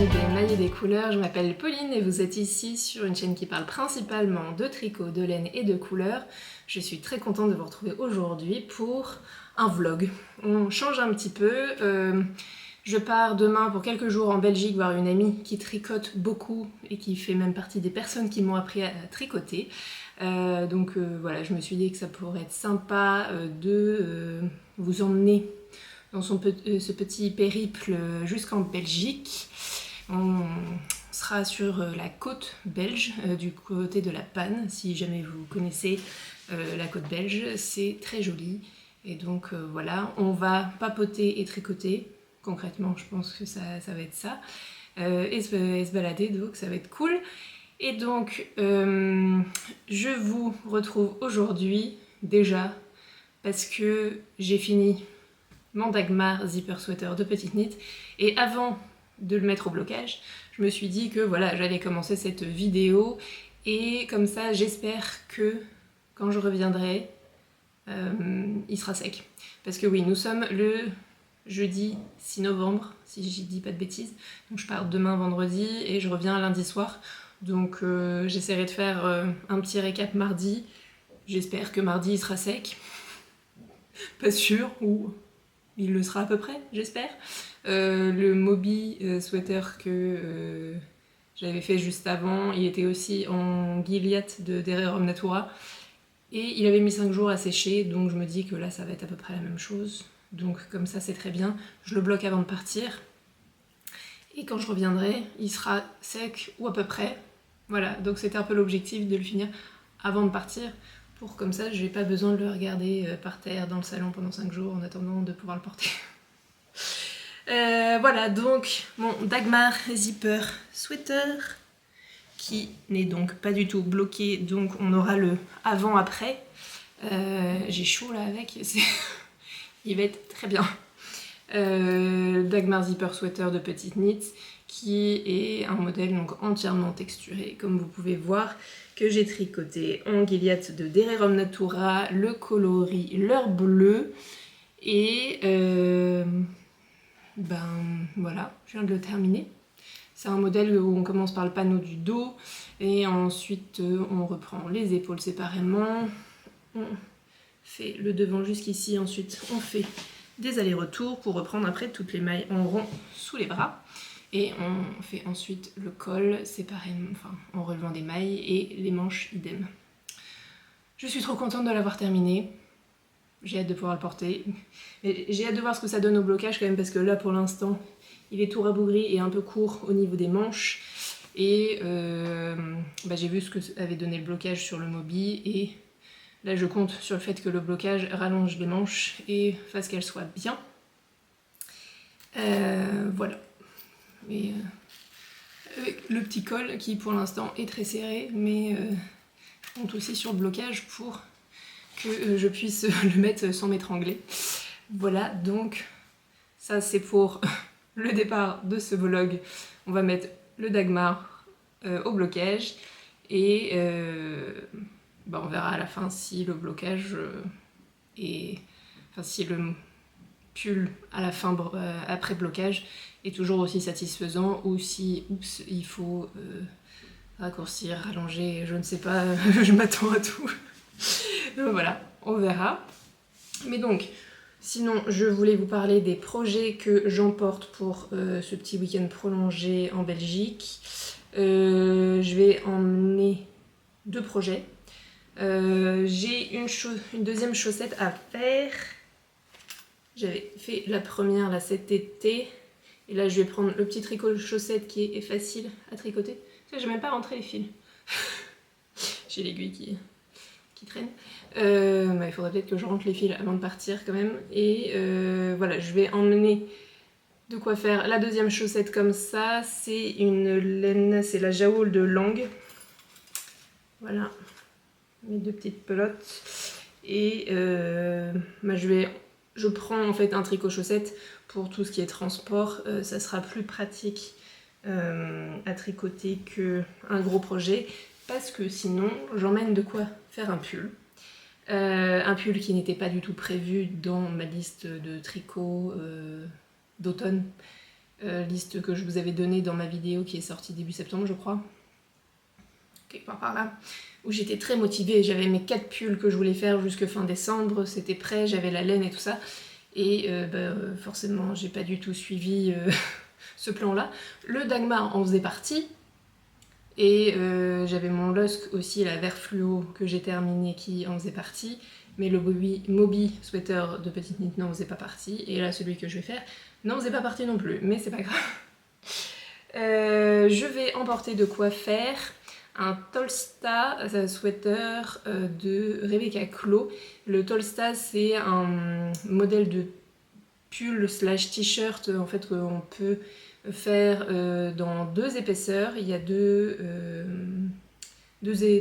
amis des mailles et des couleurs, je m'appelle Pauline et vous êtes ici sur une chaîne qui parle principalement de tricot, de laine et de couleurs. Je suis très contente de vous retrouver aujourd'hui pour un vlog. On change un petit peu. Je pars demain pour quelques jours en Belgique voir une amie qui tricote beaucoup et qui fait même partie des personnes qui m'ont appris à tricoter. Donc voilà, je me suis dit que ça pourrait être sympa de vous emmener dans ce petit périple jusqu'en Belgique. On sera sur la côte belge, du côté de la Panne, si jamais vous connaissez la côte belge, c'est très joli. Et donc voilà, on va papoter et tricoter, concrètement je pense que ça va être ça, et se balader, donc ça va être cool. Et donc je vous retrouve aujourd'hui déjà parce que j'ai fini mon Dagmar zipper sweater de petite knit, et avant de le mettre au blocage, je me suis dit que voilà, j'allais commencer cette vidéo, et comme ça j'espère que quand je reviendrai, il sera sec. Parce que oui, nous sommes le jeudi 6 novembre, si je dis pas de bêtises, donc je pars demain vendredi et je reviens lundi soir, donc j'essaierai de faire un petit récap mardi. J'espère que mardi il sera sec, pas sûr, ou il le sera à peu près, j'espère. Le Moby sweater que j'avais fait juste avant, il était aussi en Gilliatt de Derry Natura, et il avait mis 5 jours à sécher, donc je me dis que là ça va être à peu près la même chose. Donc comme ça c'est très bien, je le bloque avant de partir, et quand je reviendrai, il sera sec ou à peu près. Voilà, donc c'était un peu l'objectif de le finir avant de partir, pour comme ça j'ai pas besoin de le regarder par terre dans le salon pendant 5 jours en attendant de pouvoir le porter. Voilà, donc mon Dagmar zipper sweater qui n'est donc pas du tout bloqué, donc on aura le avant-après. J'ai chaud là avec, il va être très bien. Dagmar zipper sweater de petite knit qui est un modèle donc entièrement texturé, comme vous pouvez voir, que j'ai tricoté en Gilliatt de Derry Natura, le coloris leur bleu, et ben voilà, je viens de le terminer. C'est un modèle où on commence par le panneau du dos et ensuite on reprend les épaules séparément, on fait le devant jusqu'ici, ensuite on fait des allers-retours pour reprendre après toutes les mailles en rond sous les bras, et on fait ensuite le col séparément, enfin en relevant des mailles, et les manches idem. Je suis trop contente de l'avoir terminé. J'ai hâte de pouvoir le porter. J'ai hâte de voir ce que ça donne au blocage quand même, parce que là pour l'instant il est tout rabougri et un peu court au niveau des manches. Et j'ai vu ce que avait donné le blocage sur le Moby, et là je compte sur le fait que le blocage rallonge les manches et fasse qu'elles soient bien. Voilà. Et avec le petit col qui pour l'instant est très serré, mais je compte aussi sur le blocage pour que je puisse le mettre sans m'étrangler. Voilà, donc ça c'est pour le départ de ce vlog. On va mettre le Dagmar au blocage, et on verra à la fin si le blocage si le pull à la fin après blocage est toujours aussi satisfaisant, ou si il faut raccourcir, rallonger, je ne sais pas, je m'attends à tout. Donc voilà, on verra. Mais donc, sinon, je voulais vous parler des projets que j'emporte pour ce petit week-end prolongé en Belgique. Je vais emmener 2 projets. J'ai une deuxième chaussette à faire. J'avais fait la première là cet été. Et là, je vais prendre le petit tricot de chaussette qui est facile à tricoter. J'ai même pas rentré les fils. J'ai l'aiguille qui traîne. Il faudrait peut-être que je rentre les fils avant de partir quand même. Et voilà, je vais emmener de quoi faire la deuxième chaussette comme ça. C'est une laine, c'est la Jaoul de Lang. Voilà, mes 2 petites pelotes. Et je prends en fait un tricot chaussette pour tout ce qui est transport. Ça sera plus pratique à tricoter qu'un gros projet, parce que sinon j'emmène de quoi faire un pull. Un pull qui n'était pas du tout prévu dans ma liste de tricots d'automne. liste que je vous avais donnée dans ma vidéo qui est sortie début septembre je crois, quelque part par là, où j'étais très motivée, j'avais mes 4 pulls que je voulais faire jusque fin décembre, c'était prêt, j'avais la laine et tout ça, et forcément j'ai pas du tout suivi ce plan là. Le Dagmar en faisait partie, et j'avais mon Lusk aussi, la vert fluo que j'ai terminé qui en faisait partie, mais le Moby sweater de Petite Knit n'en faisait pas partie, et là celui que je vais faire n'en faisait pas partie non plus, mais c'est pas grave. Je vais emporter de quoi faire un Tolsta sweater de Rebecca Clow. Le Tolsta c'est un modèle de pull slash t-shirt en fait qu'on peut faire dans 2 épaisseurs. Il y a deux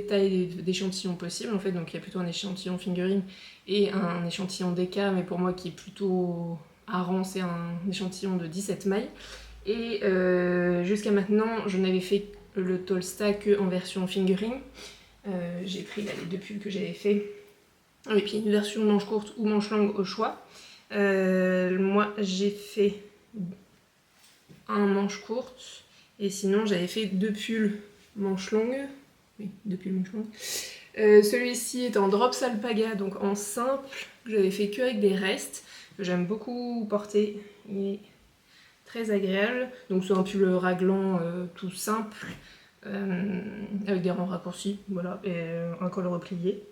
tailles d'échantillons possibles en fait, donc il y a plutôt un échantillon fingering et un échantillon DK, mais pour moi qui est plutôt hareng, c'est un échantillon de 17 mailles. Et jusqu'à maintenant je n'avais fait le Tolsta que en version fingering. J'ai pris là, les 2 pulls que j'avais fait, et puis une version manche courte ou manche longue au choix. Moi j'ai fait un manche courte, et sinon j'avais fait 2 pulls manche longue. Oui, 2 pulls manche longue. Celui-ci est en Drops Alpaga, donc en simple, que j'avais fait que avec des restes, que j'aime beaucoup porter, il est très agréable. Donc c'est un pull raglan tout simple, avec des rangs raccourcis, voilà, et un col replié,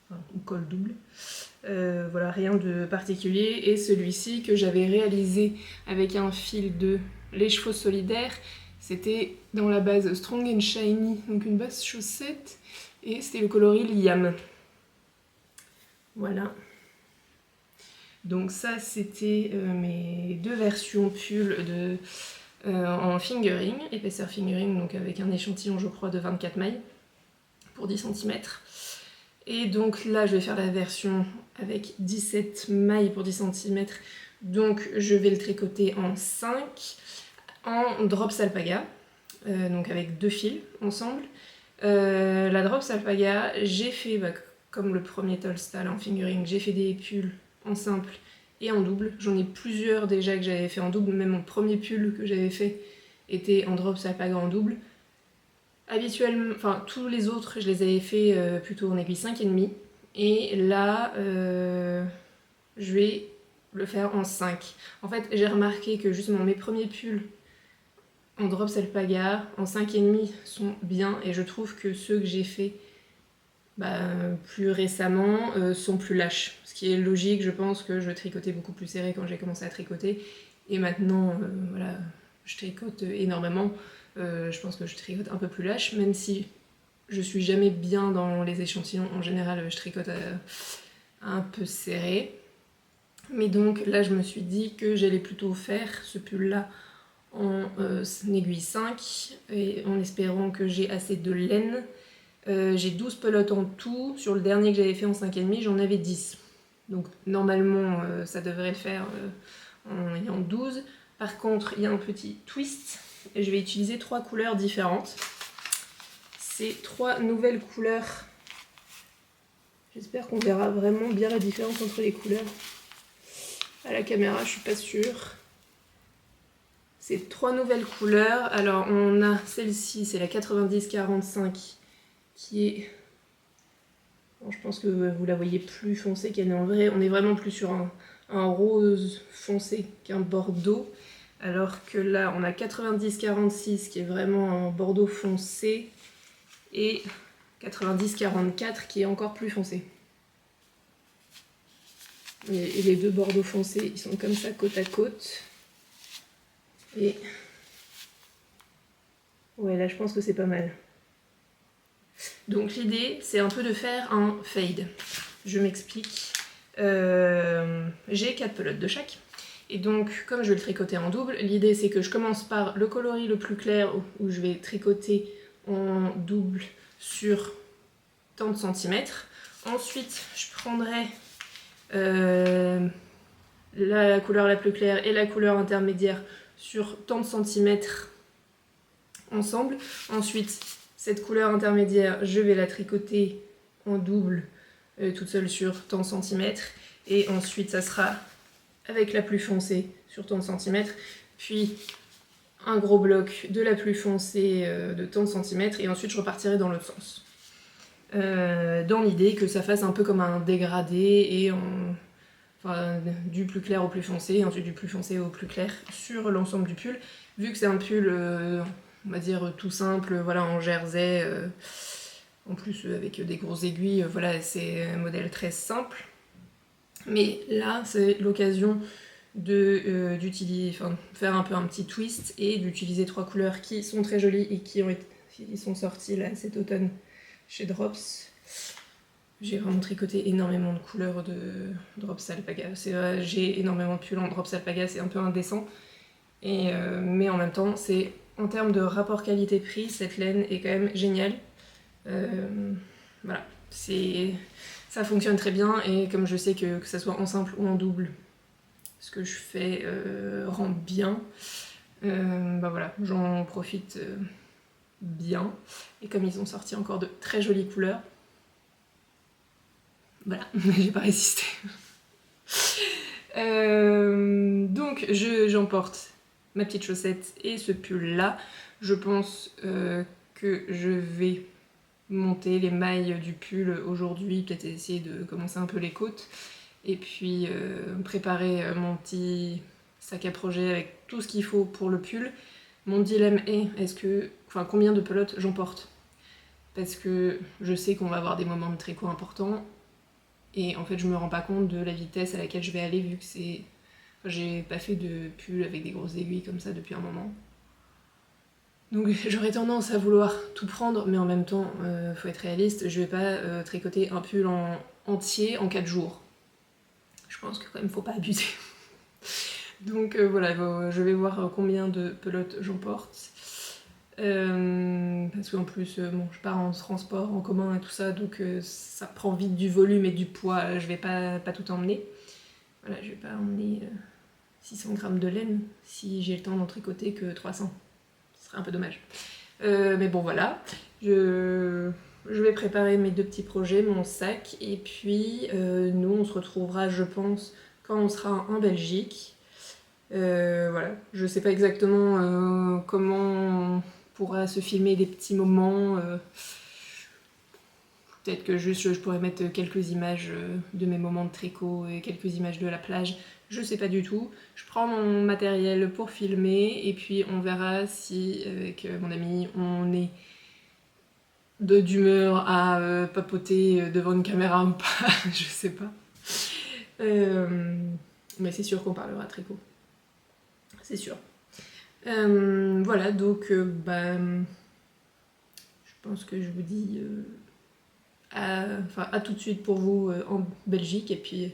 enfin, ou col double. Voilà, rien de particulier. Et celui-ci que j'avais réalisé avec un fil de Les Chevaux Solidaires, c'était dans la base Strong and Shiny, donc une base chaussette, et c'était le coloris Liam. Voilà. Donc ça c'était mes 2 versions pull en fingering, épaisseur fingering, donc avec un échantillon je crois de 24 mailles pour 10 cm. Et donc là je vais faire la version avec 17 mailles pour 10 cm, donc je vais le tricoter en 5 en Drops Alpaga, donc avec 2 fils ensemble. La Drops Alpaga, j'ai fait, comme le premier Tolsta en fingering, j'ai fait des pulls en simple et en double. J'en ai plusieurs déjà que j'avais fait en double, même mon premier pull que j'avais fait était en Drops Alpaga en double. Habituellement, enfin tous les autres je les avais fait plutôt en aiguille 5,5, et là je vais le faire en 5. En fait j'ai remarqué que justement mes premiers pulls en Drops Alpaga en 5,5 sont bien, et je trouve que ceux que j'ai fait plus récemment sont plus lâches, ce qui est logique. Je pense que je tricotais beaucoup plus serré quand j'ai commencé à tricoter, et maintenant voilà, je tricote énormément. Je pense que je tricote un peu plus lâche, même si je suis jamais bien dans les échantillons. En général je tricote un peu serré, mais donc là je me suis dit que j'allais plutôt faire ce pull là en aiguille 5, et en espérant que j'ai assez de laine. J'ai 12 pelotes en tout. Sur le dernier que j'avais fait en 5,5 j'en avais 10, donc normalement ça devrait le faire en ayant 12. Par contre il y a un petit twist, et je vais utiliser 3 couleurs différentes. C'est 3 nouvelles couleurs. J'espère qu'on verra vraiment bien la différence entre les couleurs. À la caméra je suis pas sûre. C'est 3 nouvelles couleurs. Alors on a celle-ci, c'est la 90-45, qui est... Bon, je pense que vous la voyez plus foncée qu'elle est en vrai. On est vraiment plus sur un rose foncé qu'un bordeaux. Alors que là on a 90-46 qui est vraiment un bordeaux foncé, et 90-44 qui est encore plus foncé. Et les 2 bordeaux foncés ils sont comme ça côte à côte. Et ouais, là je pense que c'est pas mal. Donc l'idée c'est un peu de faire un fade. Je m'explique. J'ai 4 pelotes de chaque, et donc comme je vais le tricoter en double, l'idée c'est que je commence par le coloris le plus clair, où je vais tricoter en double sur tant de centimètres. Ensuite je prendrai la couleur la plus claire et la couleur intermédiaire sur tant de centimètres ensemble. Ensuite cette couleur intermédiaire je vais la tricoter en double toute seule sur tant de centimètres, et ensuite ça sera avec la plus foncée sur tant de centimètres, puis un gros bloc de la plus foncée de tant de centimètres, et ensuite je repartirai dans l'autre sens. Dans l'idée que ça fasse un peu comme un dégradé, et enfin, du plus clair au plus foncé, et ensuite du plus foncé au plus clair sur l'ensemble du pull. Vu que c'est un pull, on va dire, tout simple, voilà, en jersey, en plus avec des grosses aiguilles, voilà, c'est un modèle très simple. Mais là, c'est l'occasion d'utiliser, enfin, faire un peu un petit twist et d'utiliser 3 couleurs qui sont très jolies et qui sont sorties là cet automne chez Drops. J'ai vraiment tricoté énormément de couleurs de Drops Alpaga. C'est vrai, j'ai énormément de pulls en Drops Alpaga, c'est un peu indécent. Mais en même temps, c'est en termes de rapport qualité-prix, cette laine est quand même géniale. Voilà, ça fonctionne très bien, et comme je sais que ça soit en simple ou en double, ce que je fais rend bien, bah voilà, j'en profite bien. Et comme ils ont sorti encore de très jolies couleurs, voilà, j'ai pas résisté. Donc j'emporte ma petite chaussette et ce pull là. Je pense que je vais monter les mailles du pull aujourd'hui, peut-être essayer de commencer un peu les côtes, et puis préparer mon petit sac à projet avec tout ce qu'il faut pour le pull. Mon dilemme est, combien de pelotes j'emporte, parce que je sais qu'on va avoir des moments de tricot importants, et en fait je me rends pas compte de la vitesse à laquelle je vais aller, vu que j'ai pas fait de pull avec des grosses aiguilles comme ça depuis un moment. Donc j'aurais tendance à vouloir tout prendre, mais en même temps, faut être réaliste, je vais pas tricoter un pull entier en 4 jours. Je pense que quand même faut pas abuser. Donc voilà, je vais voir combien de pelotes j'emporte. Parce qu'en plus, je pars en transport en commun et tout ça, donc ça prend vite du volume et du poids, je vais pas tout emmener. Voilà, je vais pas emmener 600 grammes de laine si j'ai le temps d'en tricoter que 300. Ce serait un peu dommage. Mais bon voilà, je vais préparer mes 2 petits projets, mon sac, et puis nous on se retrouvera, je pense, quand on sera en Belgique. Voilà, je sais pas exactement comment on pourra se filmer des petits moments. Peut-être que juste je pourrais mettre quelques images de mes moments de tricot et quelques images de la plage. Je sais pas du tout. Je prends mon matériel pour filmer, et puis on verra si avec mon ami on est d'humeur à papoter devant une caméra ou pas. Je sais pas. Mais c'est sûr qu'on parlera tricot. C'est sûr. Voilà, donc je pense que je vous dis à tout de suite pour vous en Belgique, et puis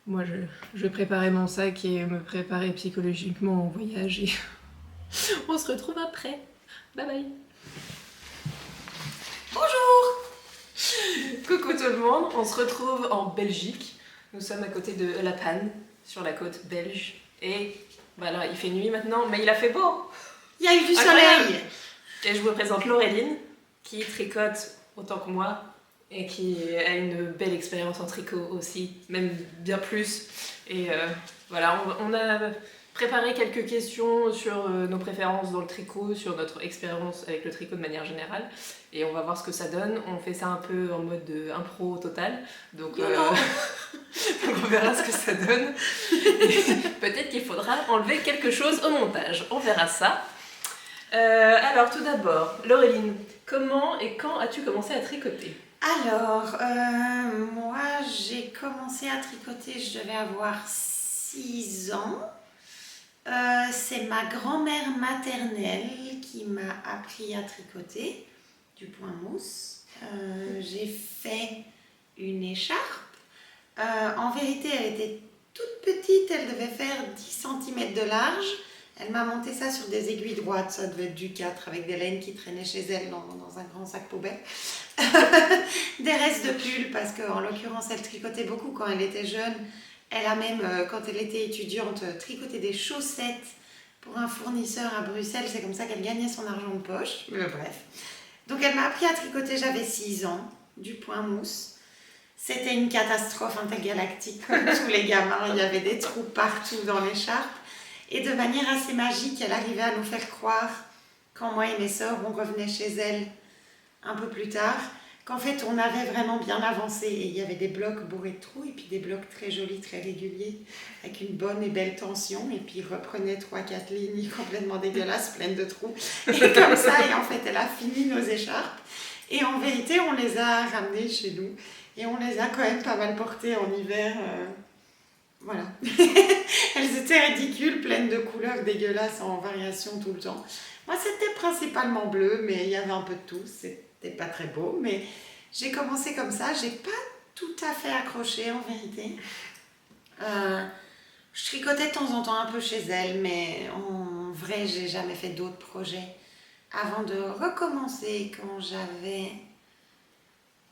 moi je vais préparer mon sac et me préparer psychologiquement au voyage, et on se retrouve après. Bye bye. Bonjour. Coucou tout le monde, on se retrouve en Belgique. Nous sommes à côté de La Panne, sur la côte belge, et voilà, il fait nuit maintenant, mais il a fait beau. Il y a eu du Incroyable. soleil. Et je vous présente Laureline, qui tricote autant que moi, et qui a une belle expérience en tricot aussi, même bien plus. Et voilà, on a préparé quelques questions sur nos préférences dans le tricot, sur notre expérience avec le tricot de manière générale, et on va voir ce que ça donne. On fait ça un peu en mode impro total, donc, donc on verra ce que ça donne. Et peut-être qu'il faudra enlever quelque chose au montage, on verra ça. Alors tout d'abord, Laureline, comment et quand as-tu commencé à tricoter? Alors, moi j'ai commencé à tricoter, je devais avoir 6 ans. C'est ma grand-mère maternelle qui m'a appris à tricoter du point mousse. J'ai fait une écharpe. En vérité, elle était toute petite, elle devait faire 10 cm de large. Elle m'a monté ça sur des aiguilles droites, ça devait être du 4 avec des laines qui traînaient chez elle dans un grand sac poubelle. Des restes de pull, parce qu'en l'occurrence elle tricotait beaucoup quand elle était jeune. Elle a même, quand elle était étudiante, tricoté des chaussettes pour un fournisseur à Bruxelles. C'est comme ça qu'elle gagnait son argent de poche. Bref. Donc elle m'a appris à tricoter, j'avais 6 ans, du point mousse. C'était une catastrophe intergalactique comme tous les gamins. Il y avait des trous partout dans l'écharpe. Et de manière assez magique, elle arrivait à nous faire croire, quand moi et mes sœurs, on revenait chez elle un peu plus tard, qu'en fait on avait vraiment bien avancé. Et il y avait des blocs bourrés de trous et puis des blocs très jolis, très réguliers, avec une bonne et belle tension. Et puis ils reprenaient 3-4 lignes complètement dégueulasses, pleines de trous. Et comme ça, et en fait elle a fini nos écharpes. Et en vérité, on les a ramenées chez nous. Et on les a quand même pas mal portées en hiver. Voilà. Elles étaient ridicules, pleines de couleurs dégueulasses en variation tout le temps. Moi, c'était principalement bleu, mais il y avait un peu de tout. C'était pas très beau, mais j'ai commencé comme ça. J'ai pas tout à fait accroché en vérité. Je tricotais de temps en temps un peu chez elle, mais en vrai, j'ai jamais fait d'autres projets. Avant de recommencer quand j'avais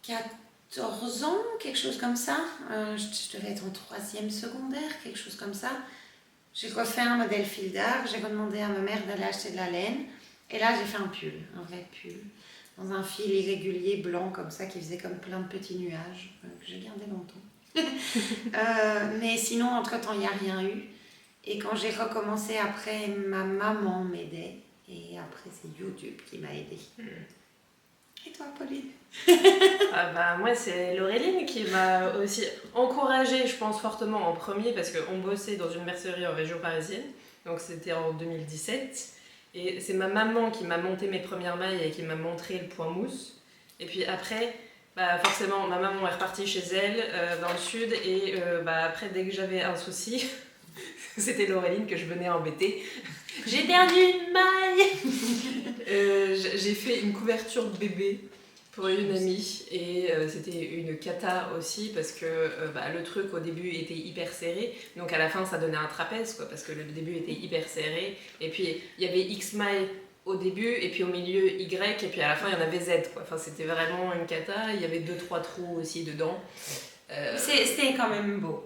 14 ans, quelque chose comme ça. Je devais être en 3e secondaire, quelque chose comme ça. J'ai refait un modèle fil d'art, j'ai redemandé à ma mère d'aller acheter de la laine. Et là, j'ai fait un pull, un vrai pull, dans un fil irrégulier blanc comme ça, qui faisait comme plein de petits nuages, que j'ai gardé longtemps. Mais sinon, entre-temps, il n'y a rien eu. Et quand j'ai recommencé après, ma maman m'aidait. Et après, c'est YouTube qui m'a aidée. Et toi, Pauline? Moi, c'est Laureline qui m'a aussi encouragée, je pense, fortement en premier, parce qu'on bossait dans une mercerie en région parisienne, donc c'était en 2017. Et c'est ma maman qui m'a monté mes premières mailles et qui m'a montré le point mousse. Et puis après, forcément, ma maman est repartie chez elle dans le sud. Et après, dès que j'avais un souci, c'était Laureline que je venais embêter. J'ai perdu une maille. J'ai fait une couverture bébé pour une amie et c'était une cata aussi parce que le truc au début était hyper serré, donc à la fin ça donnait un trapèze quoi, parce que le début était hyper serré et puis il y avait X mailles au début et puis au milieu Y et puis à la fin il y en avait Z quoi. Enfin c'était vraiment une cata, il y avait 2-3 trous aussi dedans. C'était quand même beau.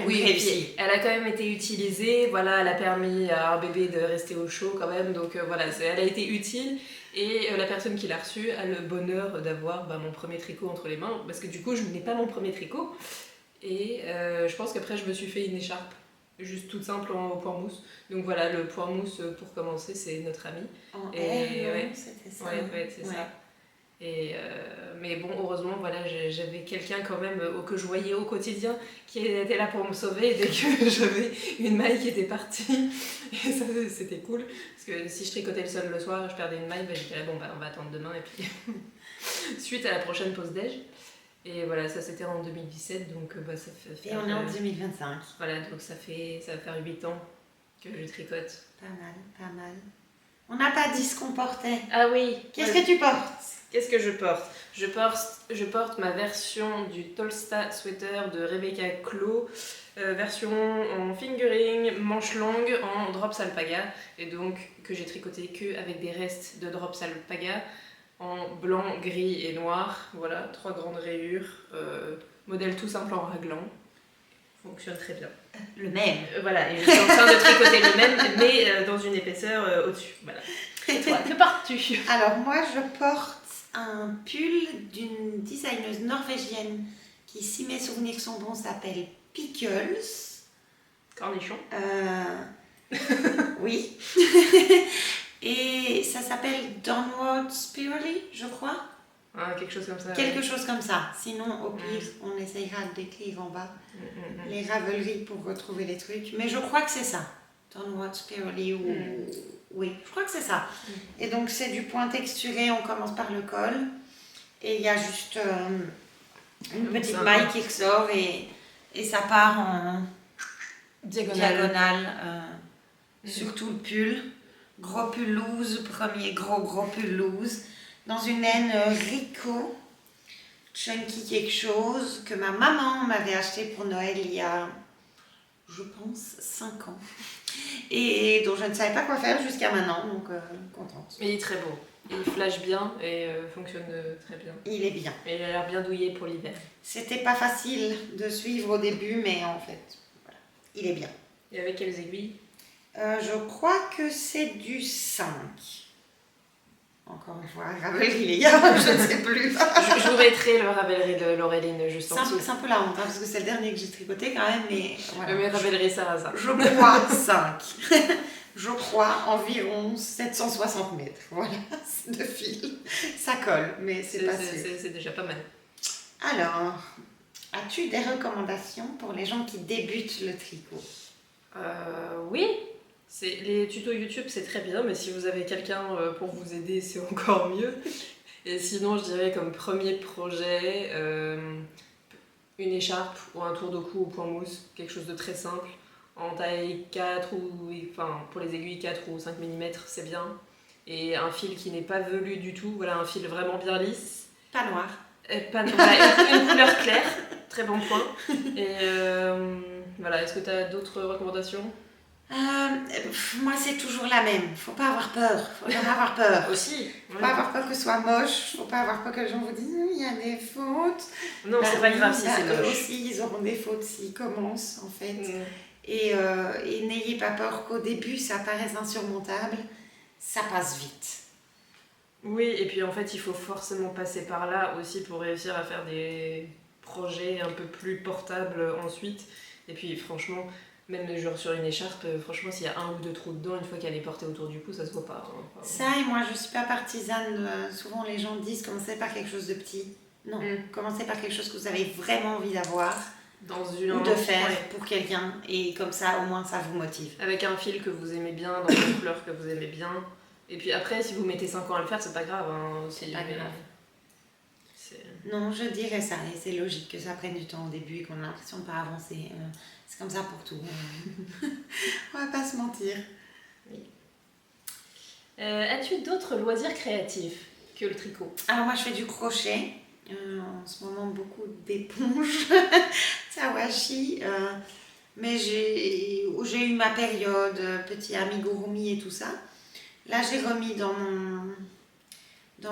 Oui, et puis elle a quand même été utilisée, voilà, elle a permis à un bébé de rester au chaud quand même, donc voilà, elle a été utile. Et la personne qui l'a reçue a le bonheur d'avoir mon premier tricot entre les mains, parce que du coup je n'ai pas mon premier tricot. Et je pense qu'après je me suis fait une écharpe, juste toute simple au point mousse. Donc voilà, le point mousse pour commencer, c'est notre ami. En Et R, c'était ça. Ouais, c'est ça. Et mais bon, heureusement, voilà, j'avais quelqu'un quand même que je voyais au quotidien qui était là pour me sauver dès que j'avais une maille qui était partie. Et ça, c'était cool. Parce que si je tricotais le seul le soir, je perdais une maille, j'étais là, on va attendre demain. Et puis, suite à la prochaine pause déj. Et voilà, ça c'était en 2017, donc ça fait... Et on est en 2025. Voilà, donc ça va faire 8 ans que je tricote. Pas mal, pas mal. On n'a pas dit ce qu'on portait. Ah oui. Qu'est-ce que tu portes? Qu'est-ce que je porte? Je porte ma version du Tolsta Sweater de Rebecca Clow, version en fingering, manche longue, en drops alpaga, et donc que j'ai tricoté que avec des restes de drops alpaga, en blanc, gris et noir. Voilà, 3 grandes rayures, modèle tout simple en raglan. Fonctionne très bien. Le même. Voilà, et je suis en train de tricoter le même, mais dans une épaisseur au-dessus. Voilà. Et toi, que portes-tu? Alors moi, je porte un pull d'une designeuse norvégienne qui, si mes souvenirs sont bons, s'appelle Pickles. Cornichon. Oui. Et ça s'appelle Downward Spirally, je crois. Quelque chose comme ça. Quelque chose comme ça. Sinon, au pire, on essayera d'écrire en bas les raveleries pour retrouver les trucs. Mais je crois que c'est ça. Downward Spirally ou... Oui, je crois que c'est ça. Et donc, c'est du point texturé. On commence par le col. Et il y a juste une petite maille qui ressort et ça part en diagonale sur tout le pull. Gros pull loose, premier gros pull loose. Dans une laine Rico, chunky quelque chose, que ma maman m'avait acheté pour Noël il y a, je pense, 5 ans. Et dont je ne savais pas quoi faire jusqu'à maintenant, donc contente. Mais il est très beau. Il flash bien et fonctionne très bien. Il est bien. Et il a l'air bien douillé pour l'hiver. C'était pas facile de suivre au début, mais en fait, voilà, il est bien. Et avec quelles aiguilles? Je crois que c'est du 5. Encore une fois, Ravelry, les gars, je ne sais plus. Je vous mettrai le Ravelry de Laureline juste en dessous. C'est un peu la honte, hein, parce que c'est le dernier que j'ai tricoté quand même, mais voilà. Mais Ravelry Sarrasin. Je crois 5. Je crois environ 760 mètres, voilà, de fil. Ça colle, mais c'est pas sûr. C'est déjà pas mal. Alors, as-tu des recommandations pour les gens qui débutent le tricot? Oui, les tutos YouTube c'est très bien, mais si vous avez quelqu'un pour vous aider, c'est encore mieux. Et sinon, je dirais comme premier projet, une écharpe ou un tour de cou au point mousse, quelque chose de très simple, en taille 4 enfin pour les aiguilles 4 ou 5 mm, c'est bien. Et un fil qui n'est pas velu du tout, voilà, un fil vraiment bien lisse. Pas noir. Voilà, une couleur claire, très bon point. Et voilà, est-ce que tu as d'autres recommandations? Moi, c'est toujours la même. Faut pas avoir peur. Faut jamais avoir peur. Aussi. Faut pas avoir peur que ce soit moche. Faut pas avoir peur que les gens vous disent il y a des fautes. Non, c'est pas grave si c'est Eux moche. aussi, ils auront des fautes s'ils commencent, en fait. Mm. Et n'ayez pas peur qu'au début, ça paraisse insurmontable. Ça passe vite. Oui, et puis en fait, il faut forcément passer par là aussi pour réussir à faire des projets un peu plus portables ensuite. Et puis franchement, même genre sur une écharpe, franchement, s'il y a un ou deux trous dedans, une fois qu'elle est portée autour du cou, ça se voit pas. Hein. Enfin, Ça, et moi, je suis pas partisane. Souvent, les gens disent commencez par quelque chose de petit. Non, commencez par quelque chose que vous avez vraiment envie d'avoir ou de faire pour quelqu'un. Et comme ça, au moins, ça vous motive. Avec un fil que vous aimez bien, dans une couleur que vous aimez bien. Et puis après, si vous mettez 5 ans à le faire, c'est pas grave. Hein, c'est pas grave. Non, je dirais ça. Et c'est logique que ça prenne du temps au début et qu'on a l'impression de pas avancer. C'est comme ça pour tout. On va pas se mentir. Oui. As-tu d'autres loisirs créatifs que le tricot? Alors moi, je fais du crochet. En ce moment, beaucoup d'éponges. Tawashi. Mais j'ai eu ma période petit amigurumi et tout ça. Là, j'ai remis dans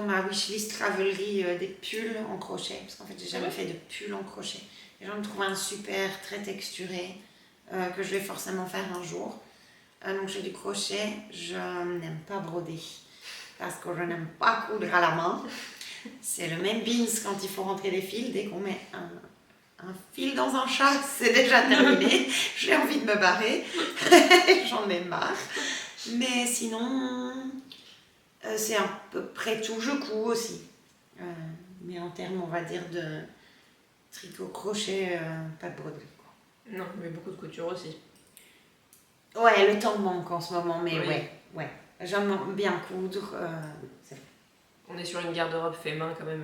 ma wishlist Ravelry des pulls en crochet. Parce qu'en fait, j'ai jamais fait de pulls en crochet. Et j'en ai trouvé un super, très texturé, que je vais forcément faire un jour. Donc, j'ai du crochet. Je n'aime pas broder. Parce que je n'aime pas coudre à la main. C'est le même beans quand il faut rentrer les fils. Dès qu'on met un fil dans un chat, c'est déjà terminé. J'ai envie de me barrer. J'en ai marre. Mais sinon, c'est à peu près tout. Je couds aussi. Mais en termes, on va dire, de tricot crochet, pas de broderie. Quoi. Non, mais beaucoup de couture aussi. Ouais, le temps manque en ce moment, mais oui. ouais. J'aime bien coudre. On est sur une garde-robe fait main quand même.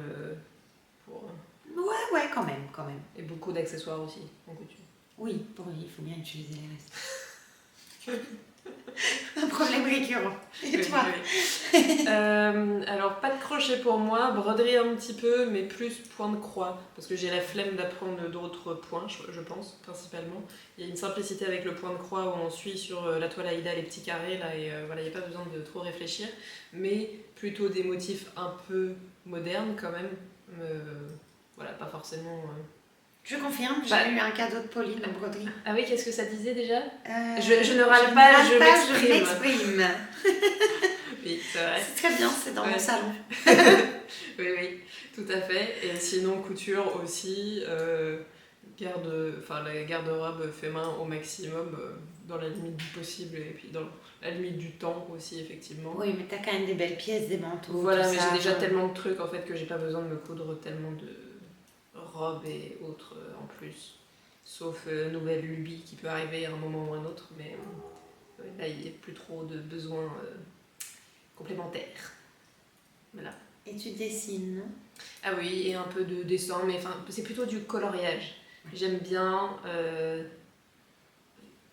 Ouais, quand même. Et beaucoup d'accessoires aussi en couture. Oui, il faut bien utiliser les restes. Un problème récurrent. Et toi? Alors, pas de crochet pour moi, broderie un petit peu, mais plus point de croix. Parce que j'ai la flemme d'apprendre d'autres points, je pense, principalement. Il y a une simplicité avec le point de croix où on suit sur la toile Aïda les petits carrés, là, et voilà, il n'y a pas besoin de trop réfléchir. Mais plutôt des motifs un peu modernes quand même. Voilà, pas forcément... Je confirme, j'ai eu un cadeau de Pauline en broderie. Ah oui, qu'est-ce que ça disait déjà? Je ne râle pas, je m'exprime. Oui, c'est vrai. C'est très bien, c'est dans mon salon. Oui, tout à fait. Et sinon, couture aussi, la garde-robe fait main au maximum, dans la limite du possible et puis dans la limite du temps aussi, effectivement. Oui, mais t'as quand même des belles pièces, des manteaux. Voilà, mais j'ai déjà tellement de trucs en fait que j'ai pas besoin de me coudre tellement de robes et autres en plus. Sauf nouvelle lubie qui peut arriver à un moment ou à un autre, mais là il n'y a plus trop de besoins complémentaires. Voilà. Et tu dessines, non? Ah oui, et un peu de dessin, mais c'est plutôt du coloriage. J'aime bien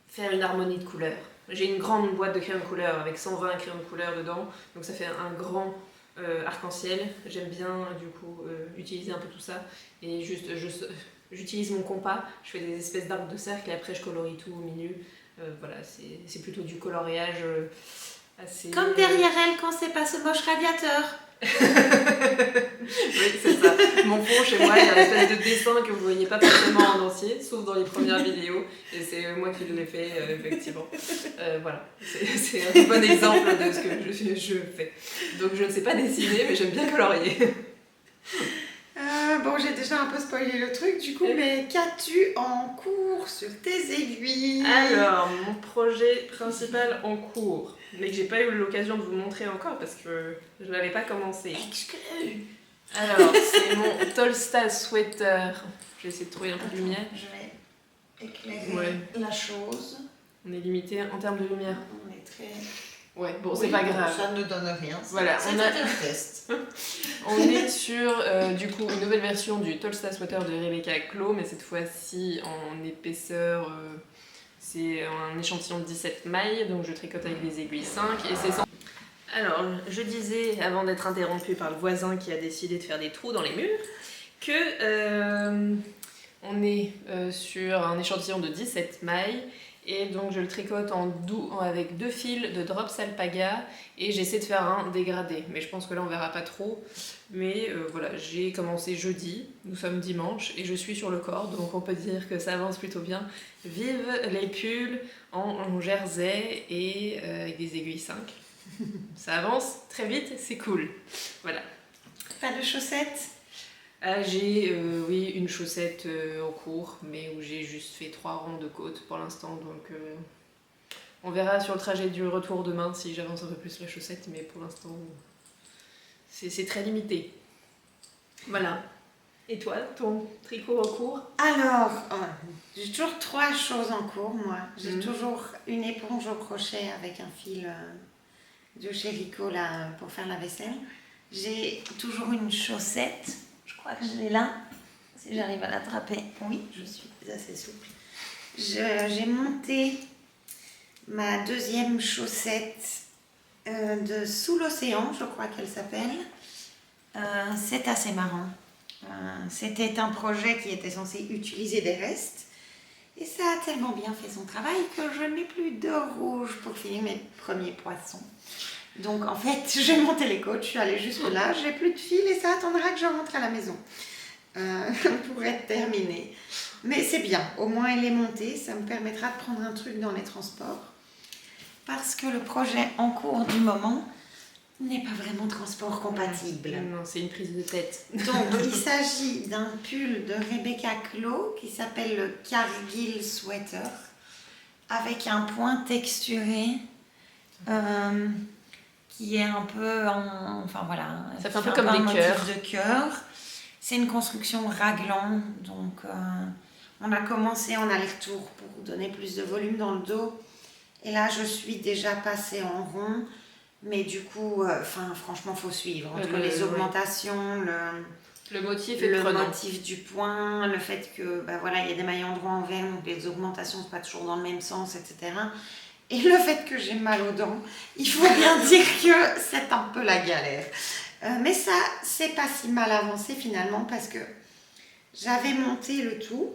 faire une harmonie de couleurs. J'ai une grande boîte de crayons de couleur avec 120 crayons de couleur dedans, donc ça fait un grand arc-en-ciel. J'aime bien du coup utiliser un peu tout ça, et j'utilise mon compas, je fais des espèces d'arcs de cercle et après je colorie tout au milieu. Voilà, c'est plutôt du coloriage assez... Comme derrière elle quand c'est pas ce moche radiateur. Oui, c'est ça. Mon fond chez moi, il y a une espèce de dessin que vous voyez pas forcément en entier, sauf dans les premières vidéos. Et c'est moi qui l'ai fait, effectivement. Voilà, c'est un bon exemple de ce que je fais. Donc je ne sais pas dessiner, mais j'aime bien colorier. Bon, j'ai déjà un peu spoilé le truc du coup, mais qu'as-tu en cours sur tes aiguilles? Alors, mon projet principal en cours, mais que j'ai pas eu l'occasion de vous montrer encore parce que je n'avais pas commencé. Exclu. Alors, c'est mon Tolsta Sweater. Je vais essayer de trouver un peu de lumière. Je vais éclairer Ouais. la chose. On est limité en termes de lumière. On est très... Ouais, bon, c'est pas grave. Ça ne donne rien. Voilà, c'est on a- un test. On est sur du coup une nouvelle version du Tolsta Sweater de Rebecca Clow, mais cette fois-ci en épaisseur. C'est un échantillon de 17 mailles, donc je tricote avec des aiguilles 5 et c'est sans... Alors, je disais, avant d'être interrompue par le voisin qui a décidé de faire des trous dans les murs, que on est sur un échantillon de 17 mailles et donc je le tricote avec 2 fils de Drops Alpaga et j'essaie de faire un dégradé, mais je pense que là on verra pas trop. Mais voilà, j'ai commencé jeudi, nous sommes dimanche et je suis sur le corps, donc on peut dire que ça avance plutôt bien. Vive les pulls en jersey et avec des aiguilles 5. Ça avance très vite, c'est cool. Voilà. Pas de chaussettes? J'ai oui une chaussette en cours, mais où j'ai juste fait 3 rangs de côte pour l'instant, donc on verra sur le trajet du retour demain si j'avance un peu plus la chaussette, mais pour l'instant c'est très limité. Voilà. Et toi, ton tricot en cours? Alors, j'ai toujours 3 choses en cours, moi. J'ai Mhm. toujours une éponge au crochet avec un fil de chez Rico là, pour faire la vaisselle. J'ai toujours une chaussette. Je crois que je l'ai là. Si j'arrive à l'attraper. Oui, je suis assez souple. J'ai monté ma deuxième chaussette de Sous l'océan, je crois qu'elle s'appelle. C'est assez marrant. C'était un projet qui était censé utiliser des restes. Et ça a tellement bien fait son travail que je n'ai plus de rouge pour finir mes premiers poissons. Donc en fait, j'ai monté les côtes, je suis allée jusque là, j'ai plus de fil et ça attendra que je rentre à la maison pour être terminé. Mais c'est bien, au moins elle est montée, ça me permettra de prendre un truc dans les transports. Parce que le projet en cours du moment n'est pas vraiment transport compatible. Non, c'est une prise de tête. Donc, il s'agit d'un pull de Rebecca Clow qui s'appelle le Cargill Sweater avec un point texturé qui est un peu en... Enfin voilà. Ça fait un qui peu comme des motif cœurs. de cœur. C'est une construction raglan, donc on a commencé en aller-retour pour donner plus de volume dans le dos. Et là, je suis déjà passée en rond. Mais du coup, franchement, il faut suivre. Entre les augmentations, Le motif est le prenant. motif du point, le fait que il y a des mailles endroits en vert, donc les augmentations ne sont pas toujours dans le même sens, etc. Et le fait que j'ai mal aux dents, il faut bien dire que c'est un peu la galère. Mais ça, c'est pas si mal avancé finalement parce que j'avais monté le tout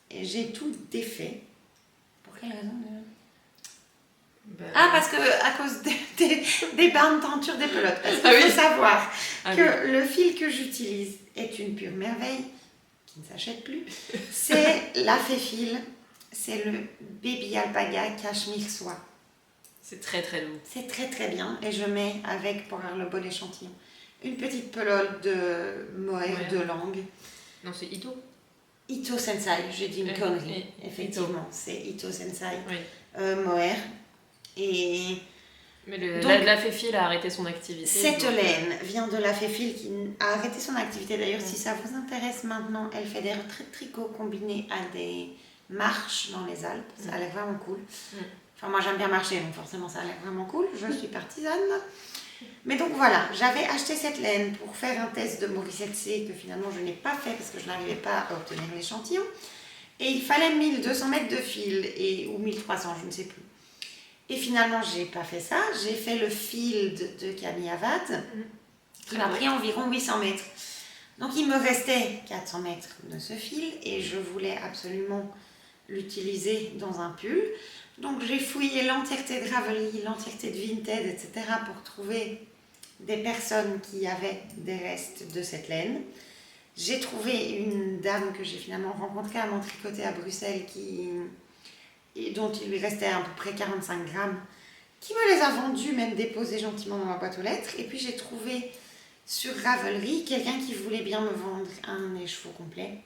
et j'ai tout défait. Pour quelle raison déjà ? Parce que à cause des barres de tenture des pelotes. Parce qu'il faut savoir que le fil que j'utilise est une pure merveille, qui ne s'achète plus. C'est la Fefil, c'est le Baby Alpaga Cashmere Soie. C'est très très doux. C'est très très bien et je mets avec, pour avoir le bon échantillon, une petite pelote de mohair de langue. Non, c'est Ito. Ito Sensai, j'ai dit une connerie. Effectivement, c'est Ito Sensai. Mohair. Et mais la Fefil a arrêté son activité. Cette laine vient de la Fefil qui a arrêté son activité. D'ailleurs, si ça vous intéresse maintenant, elle fait des retraites tricot combinés à des marches dans les Alpes. Ça a l'air vraiment cool. Enfin, moi j'aime bien marcher, donc forcément ça a l'air vraiment cool. Je suis partisane. Mais donc voilà, j'avais acheté cette laine pour faire un test de Morissette C que finalement je n'ai pas fait parce que je n'arrivais pas à obtenir l'échantillon. Et il fallait 1200 mètres de fil, ou 1300, je ne sais plus. Et finalement, j'ai pas fait ça. J'ai fait le field de Camille Avad, qui m'a pris environ 800 mètres. Donc, il me restait 400 mètres de ce fil et je voulais absolument l'utiliser dans un pull. Donc j'ai fouillé l'entièreté de Ravelry, l'entièreté de Vinted, etc. pour trouver des personnes qui avaient des restes de cette laine. J'ai trouvé une dame que j'ai finalement rencontrée à mon tricoter à Bruxelles dont il lui restait à peu près 45 grammes, qui me les a vendus, même déposés gentiment dans ma boîte aux lettres. Et puis j'ai trouvé sur Ravelry quelqu'un qui voulait bien me vendre un écheveau complet.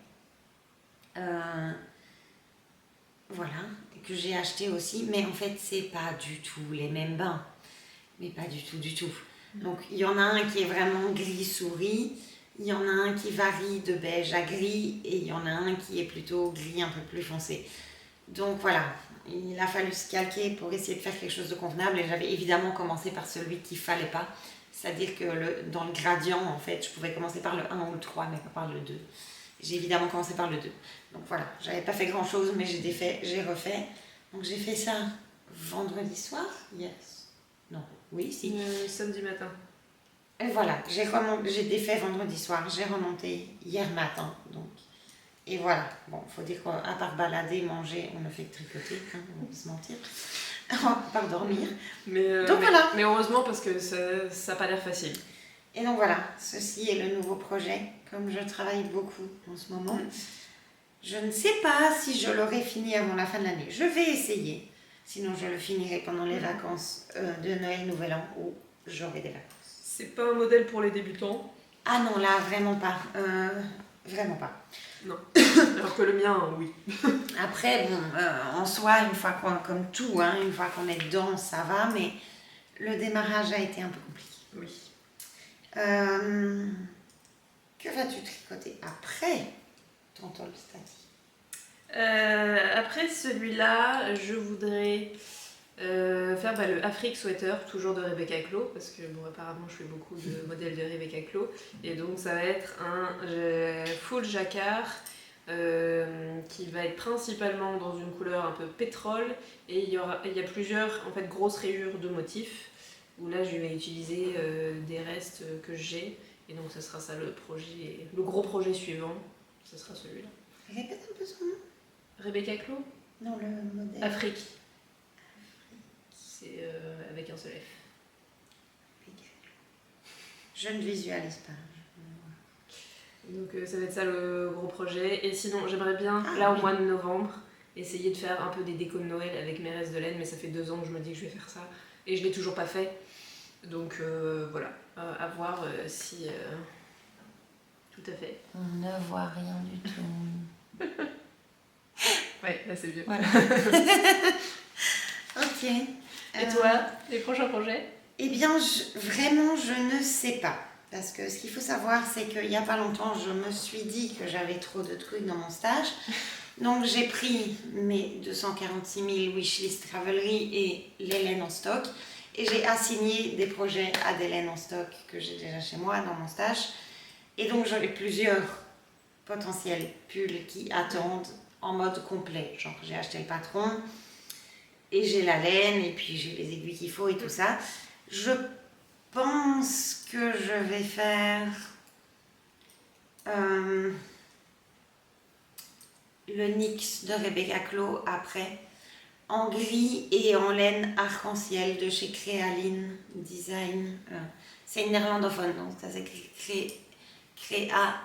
Voilà, que j'ai acheté aussi, mais en fait c'est pas du tout les mêmes bains, mais pas du tout. Donc il y en a un qui est vraiment gris souris, il y en a un qui varie de beige à gris et il y en a un qui est plutôt gris un peu plus foncé. Donc voilà, il a fallu se calquer pour essayer de faire quelque chose de convenable et j'avais évidemment commencé par celui qu'il fallait pas, c'est-à-dire que dans le gradient en fait je pouvais commencer par le 1 ou le 3 mais pas par le 2. J'ai évidemment commencé par le 2. Donc voilà, j'avais pas fait grand chose, mais j'ai refait. Donc j'ai fait ça vendredi soir, si. Samedi matin. Et voilà, j'ai défait vendredi soir, j'ai remonté hier matin. Donc. Et voilà, bon, faut dire qu'à part balader, manger, on ne fait que tricoter, hein, on va se mentir. À part dormir. Voilà. Mais heureusement parce que ça n'a pas l'air facile. Et donc voilà, ceci est le nouveau projet, comme je travaille beaucoup en ce moment. Je ne sais pas si je l'aurai fini avant la fin de l'année. Je vais essayer, sinon je le finirai pendant les vacances de Noël, Nouvel An, où j'aurai des vacances. C'est pas un modèle pour les débutants? Ah non, là, vraiment pas. Vraiment pas. Non, alors que le mien, oui. Après, bon, en soi, comme tout, hein, une fois qu'on est dedans, ça va, mais le démarrage a été un peu compliqué. Oui. Que vas-tu tricoter après ton Tolstati? Après celui-là, je voudrais faire le Afrique Sweater, toujours de Rebecca Clow, parce que bon, apparemment je fais beaucoup de modèles de Rebecca Clow, et donc ça va être un full jacquard qui va être principalement dans une couleur un peu pétrole, et il y a plusieurs en fait grosses rayures de motifs, où là je vais utiliser des restes que j'ai, et donc ce sera ça le gros projet suivant, ce sera celui-là. Répète un peu son nom. Rebecca Clow? Non, le modèle. Afrique. C'est avec un seul F. Je ne visualise pas. Donc ça va être ça le gros projet. Et sinon, j'aimerais bien, au mois de novembre, essayer de faire un peu des décos de Noël avec mes restes de laine, mais ça fait 2 ans que je me dis que je vais faire ça. Et je l'ai toujours pas fait. Donc voilà, à voir si... Tout à fait. On ne voit rien du tout. Ouais, là c'est mieux. Voilà. Ok. Et toi, les prochains projets? Eh bien, vraiment, je ne sais pas. Parce que ce qu'il faut savoir, c'est qu'il n'y a pas longtemps, je me suis dit que j'avais trop de trucs dans mon stage. Donc, j'ai pris mes 246 000 wishlist Ravelry et les laines en stock. Et j'ai assigné des projets à des laines en stock que j'ai déjà chez moi dans mon stage. Et donc, j'aurai plusieurs potentiels pulls qui attendent en mode complet. Genre, j'ai acheté le patron et j'ai la laine et puis j'ai les aiguilles qu'il faut et tout ça. Je pense que je vais faire le NYX de Rebecca Clow après, en gris et en laine arc-en-ciel de chez Créaline Design. C'est une néerlandophone, donc ça s'écrit Créalien,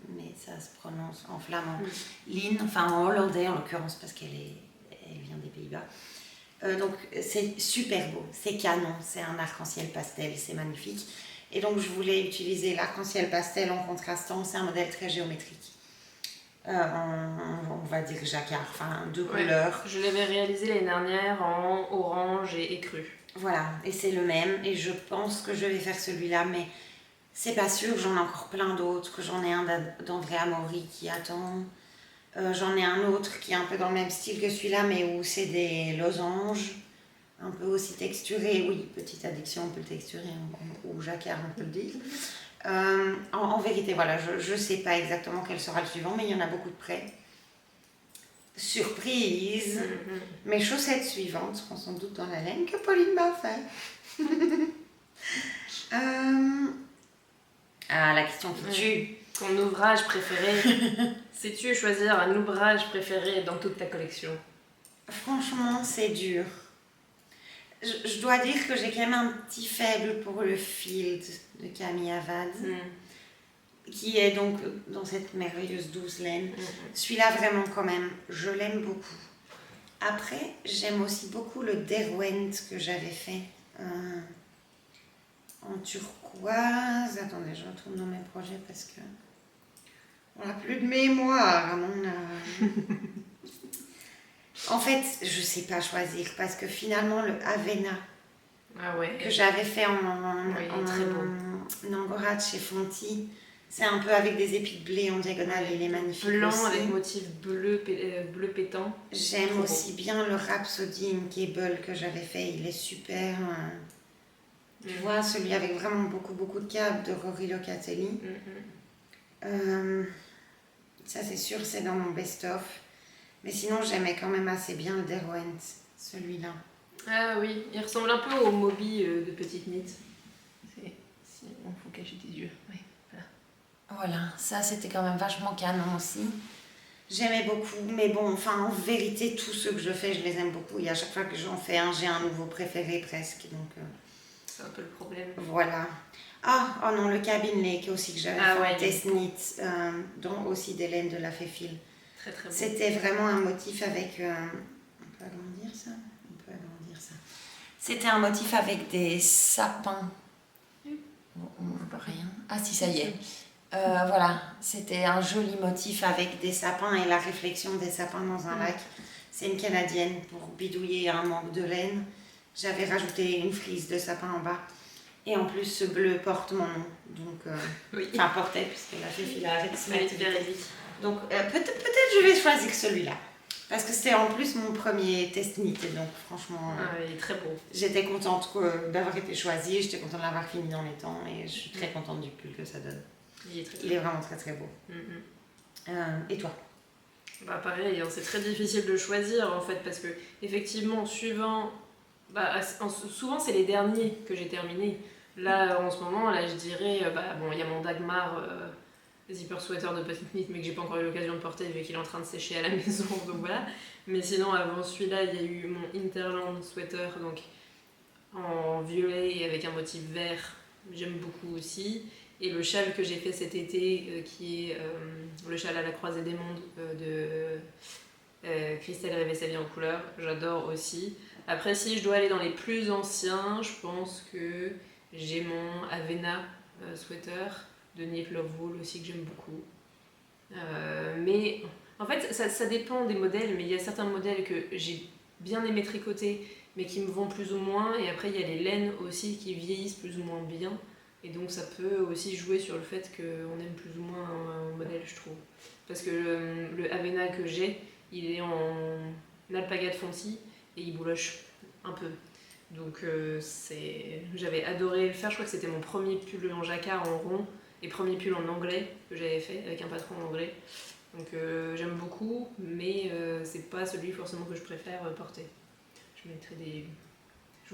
mais ça se prononce en flamand. Lin, enfin en hollandais en l'occurrence parce qu'elle vient des Pays-Bas. Donc c'est super beau, c'est canon, c'est un arc-en-ciel pastel, c'est magnifique. Et donc je voulais utiliser l'arc-en-ciel pastel en contrastant, c'est un modèle très géométrique. On va dire jacquard, enfin 2 couleurs. Je l'avais réalisé l'année dernière en orange et écru. Voilà, et c'est le même, et je pense que je vais faire celui-là, mais c'est pas sûr, j'en ai encore plein d'autres. J'en ai un d'Andrea Maury qui attend. J'en ai un autre qui est un peu dans le même style que celui-là, mais où c'est des losanges, un peu aussi texturés. Oui, petite addiction, on peut le texturer, ou jacquard, on peut le dire. En vérité, voilà, je ne sais pas exactement quel sera le suivant, mais il y en a beaucoup de près. Surprise! Mes chaussettes suivantes seront sans doute dans la laine que Pauline m'a fait. La question qui tue. Ton ouvrage préféré. Sais-tu choisir un ouvrage préféré dans toute ta collection? Franchement, c'est dur. Je dois dire que j'ai quand même un petit faible pour le Field de Camille Avad, qui est donc dans cette merveilleuse douce laine. Celui-là, vraiment, quand même, je l'aime beaucoup. Après, j'aime aussi beaucoup le Derwent que j'avais fait en turquoise. Attendez, je retourne dans mes projets parce que on n'a plus de mémoire à mon âge. En fait, je sais pas choisir parce que finalement, le Avena que j'avais fait en Angora chez Fonty, c'est un peu avec des épis de blé en diagonale et il est magnifique. Blanc aussi. avec motif bleu pétant. J'aime aussi bien le Rhapsody in Cable que j'avais fait, il est super. Tu vois, celui avec vraiment beaucoup de câbles de Rory Locatelli. Ça, c'est sûr, c'est dans mon best-of. Mais sinon, j'aimais quand même assez bien le Derwent, celui-là. Ah oui, il ressemble un peu au Moby de Petite Mythe. Si on faut cacher tes yeux. Ouais, voilà, ça c'était quand même vachement canon aussi. J'aimais beaucoup, mais bon, enfin en vérité, tous ceux que je fais, je les aime beaucoup. Et à chaque fois que j'en fais un, j'ai un nouveau préféré presque. Donc, c'est un peu le problème. Voilà. Oh non, le Cabin Lake aussi que j'avais fait en test knit, dont aussi des laines de la Féfile. Très très beau. C'était vraiment un motif avec... on peut agrandir ça. C'était un motif avec des sapins. On ne voit rien. Ah si, ça y est. Voilà, c'était un joli motif avec des sapins et la réflexion des sapins dans un lac. C'est une Canadienne pour bidouiller un manque de laine. J'avais rajouté une frise de sapin en bas. Et en plus, ce bleu porte mon nom. Donc, enfin, portait, puisque la Féfile a arrêté son activité. Donc, peut-être je vais choisir celui-là. Parce que c'était en plus mon premier test knit. Donc, franchement, il est très beau. J'étais contente d'avoir été choisie. J'étais contente de l'avoir fini dans les temps. Et je suis très contente du pull que ça donne. Il est vraiment très très beau. Et toi? Bah pareil, c'est très difficile de choisir en fait parce que effectivement suivant, souvent c'est les derniers que j'ai terminés. Là en ce moment, là je dirais, il y a mon Dagmar zipper sweater de Petite Mythe mais que j'ai pas encore eu l'occasion de porter vu qu'il est en train de sécher à la maison, donc voilà. Mais sinon avant celui-là, il y a eu mon Interland sweater donc en violet et avec un motif vert, j'aime beaucoup aussi. Et le châle que j'ai fait cet été, qui est le châle à la croisée des mondes de Christelle Rêver-Sa-Vie en couleur, j'adore aussi. Après, si je dois aller dans les plus anciens, je pense que j'ai mon Avena sweater de Knit Love Wool aussi que j'aime beaucoup. Mais en fait, ça dépend des modèles, mais il y a certains modèles que j'ai bien aimé tricoter, mais qui me vont plus ou moins. Et après, il y a les laines aussi qui vieillissent plus ou moins bien. Et donc ça peut aussi jouer sur le fait qu'on aime plus ou moins un modèle, je trouve. Parce que le Avena que j'ai, il est en alpaga de Fonty et il bouloche un peu. Donc j'avais adoré le faire, je crois que c'était mon premier pull en jacquard en rond et premier pull en anglais que j'avais fait avec un patron en anglais. Donc j'aime beaucoup, mais c'est pas celui forcément que je préfère porter. Je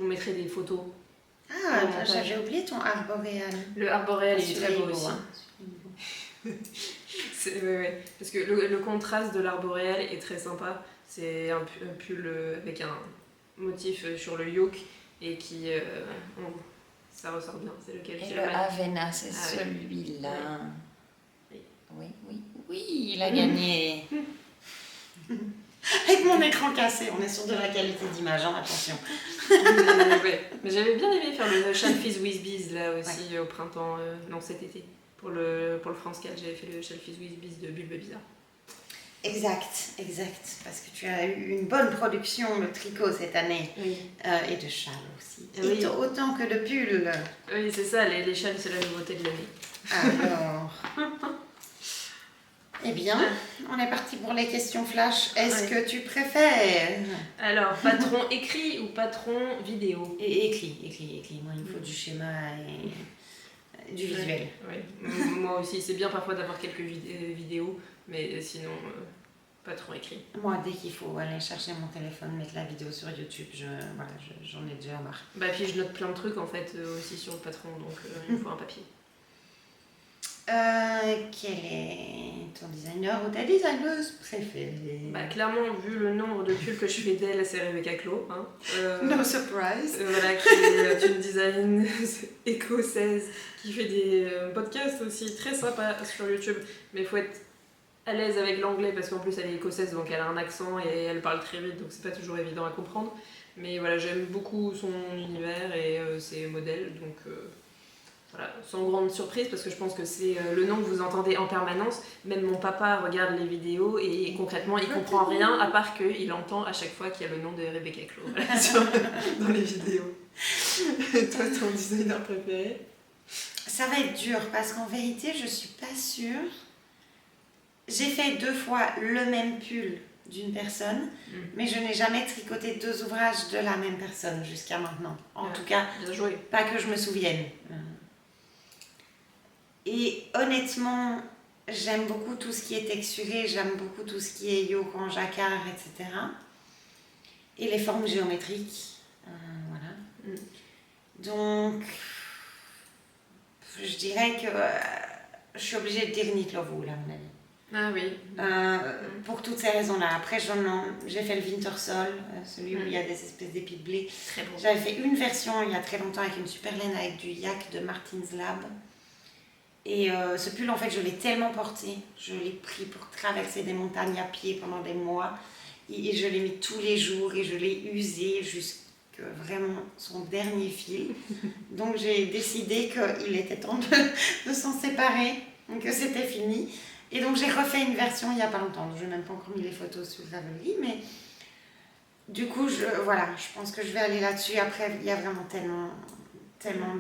vous mettrai des photos. Ah, j'avais oublié ton arboréal. Le arboréal est très beau aussi. Hein. Ouais. Parce que le contraste de l'arboréal est très sympa. C'est un pull avec un motif sur le yoke et qui... ça ressort bien. C'est lequel? Et le Avena, c'est celui-là. Oui, il a gagné. Avec mon écran cassé, on est sur de la qualité d'image, hein, attention. Mais j'avais bien aimé faire le Shelfies with Bees là aussi au printemps, non cet été. Pour le France 4, j'avais fait le Shelfies with Bees de Bulbe Bizarre. Exact. Parce que tu as eu une bonne production de tricot cette année. Oui. Et de châles aussi. Oui. Et autant que de pulls. Oui, c'est ça, les châles, c'est la nouveauté de l'année. Alors... Eh bien, on est parti pour les questions flash. Est-ce que tu préfères? Alors, patron écrit ou patron vidéo? Et écrit. Moi, il me faut du schéma et du visuel. Oui. Moi aussi, c'est bien parfois d'avoir quelques vidéos, mais sinon, patron écrit. Moi, dès qu'il faut aller chercher mon téléphone, mettre la vidéo sur YouTube, j'en ai déjà marre. Puis je note plein de trucs en fait aussi sur le patron, donc il me faut un papier. Quel est ton designer ou ta designeuse préférée? Bah, clairement, vu le nombre de pulls que je fais d'elle, c'est Rebecca Clow. Hein. No surprise. Voilà, qui est une designeuse écossaise qui fait des podcasts aussi très sympas sur YouTube. Mais il faut être à l'aise avec l'anglais parce qu'en plus elle est écossaise donc elle a un accent et elle parle très vite donc c'est pas toujours évident à comprendre. Mais voilà, j'aime beaucoup son univers et ses modèles donc voilà, sans grande surprise parce que je pense que c'est le nom que vous entendez en permanence. Même mon papa regarde les vidéos et concrètement il comprend rien à part qu'il entend à chaque fois qu'il y a le nom de Rebecca Clow dans les vidéos. Et toi, ton designer préféré? Ça va être dur parce qu'en vérité, je suis pas sûre. J'ai fait 2 fois le même pull d'une personne, mais je n'ai jamais tricoté 2 ouvrages de la même personne jusqu'à maintenant. En tout cas, bien joué. Pas que je me souvienne. Et honnêtement, j'aime beaucoup tout ce qui est texturé, j'aime beaucoup tout ce qui est yoke en jacquard, etc. Et les formes géométriques. Voilà. Donc, je dirais que je suis obligée de dire Knit Love Wool, à mon avis. Ah oui. Pour toutes ces raisons-là. Après, j'ai fait le Wintersol, celui où il y a des espèces d'épis de blé. Très bon. J'avais fait une version il y a très longtemps avec une super laine avec du yak de Martin's Lab. Et ce pull, en fait, je l'ai tellement porté. Je l'ai pris pour traverser des montagnes à pied pendant des mois. Et je l'ai mis tous les jours et je l'ai usé jusqu'à vraiment son dernier fil. Donc, j'ai décidé qu'il était temps de s'en séparer, que c'était fini. Et donc j'ai refait une version il n'y a pas longtemps, je n'ai même pas encore mis les photos sur Ravelry, mais du coup, je pense que je vais aller là-dessus. Après, il y a vraiment tellement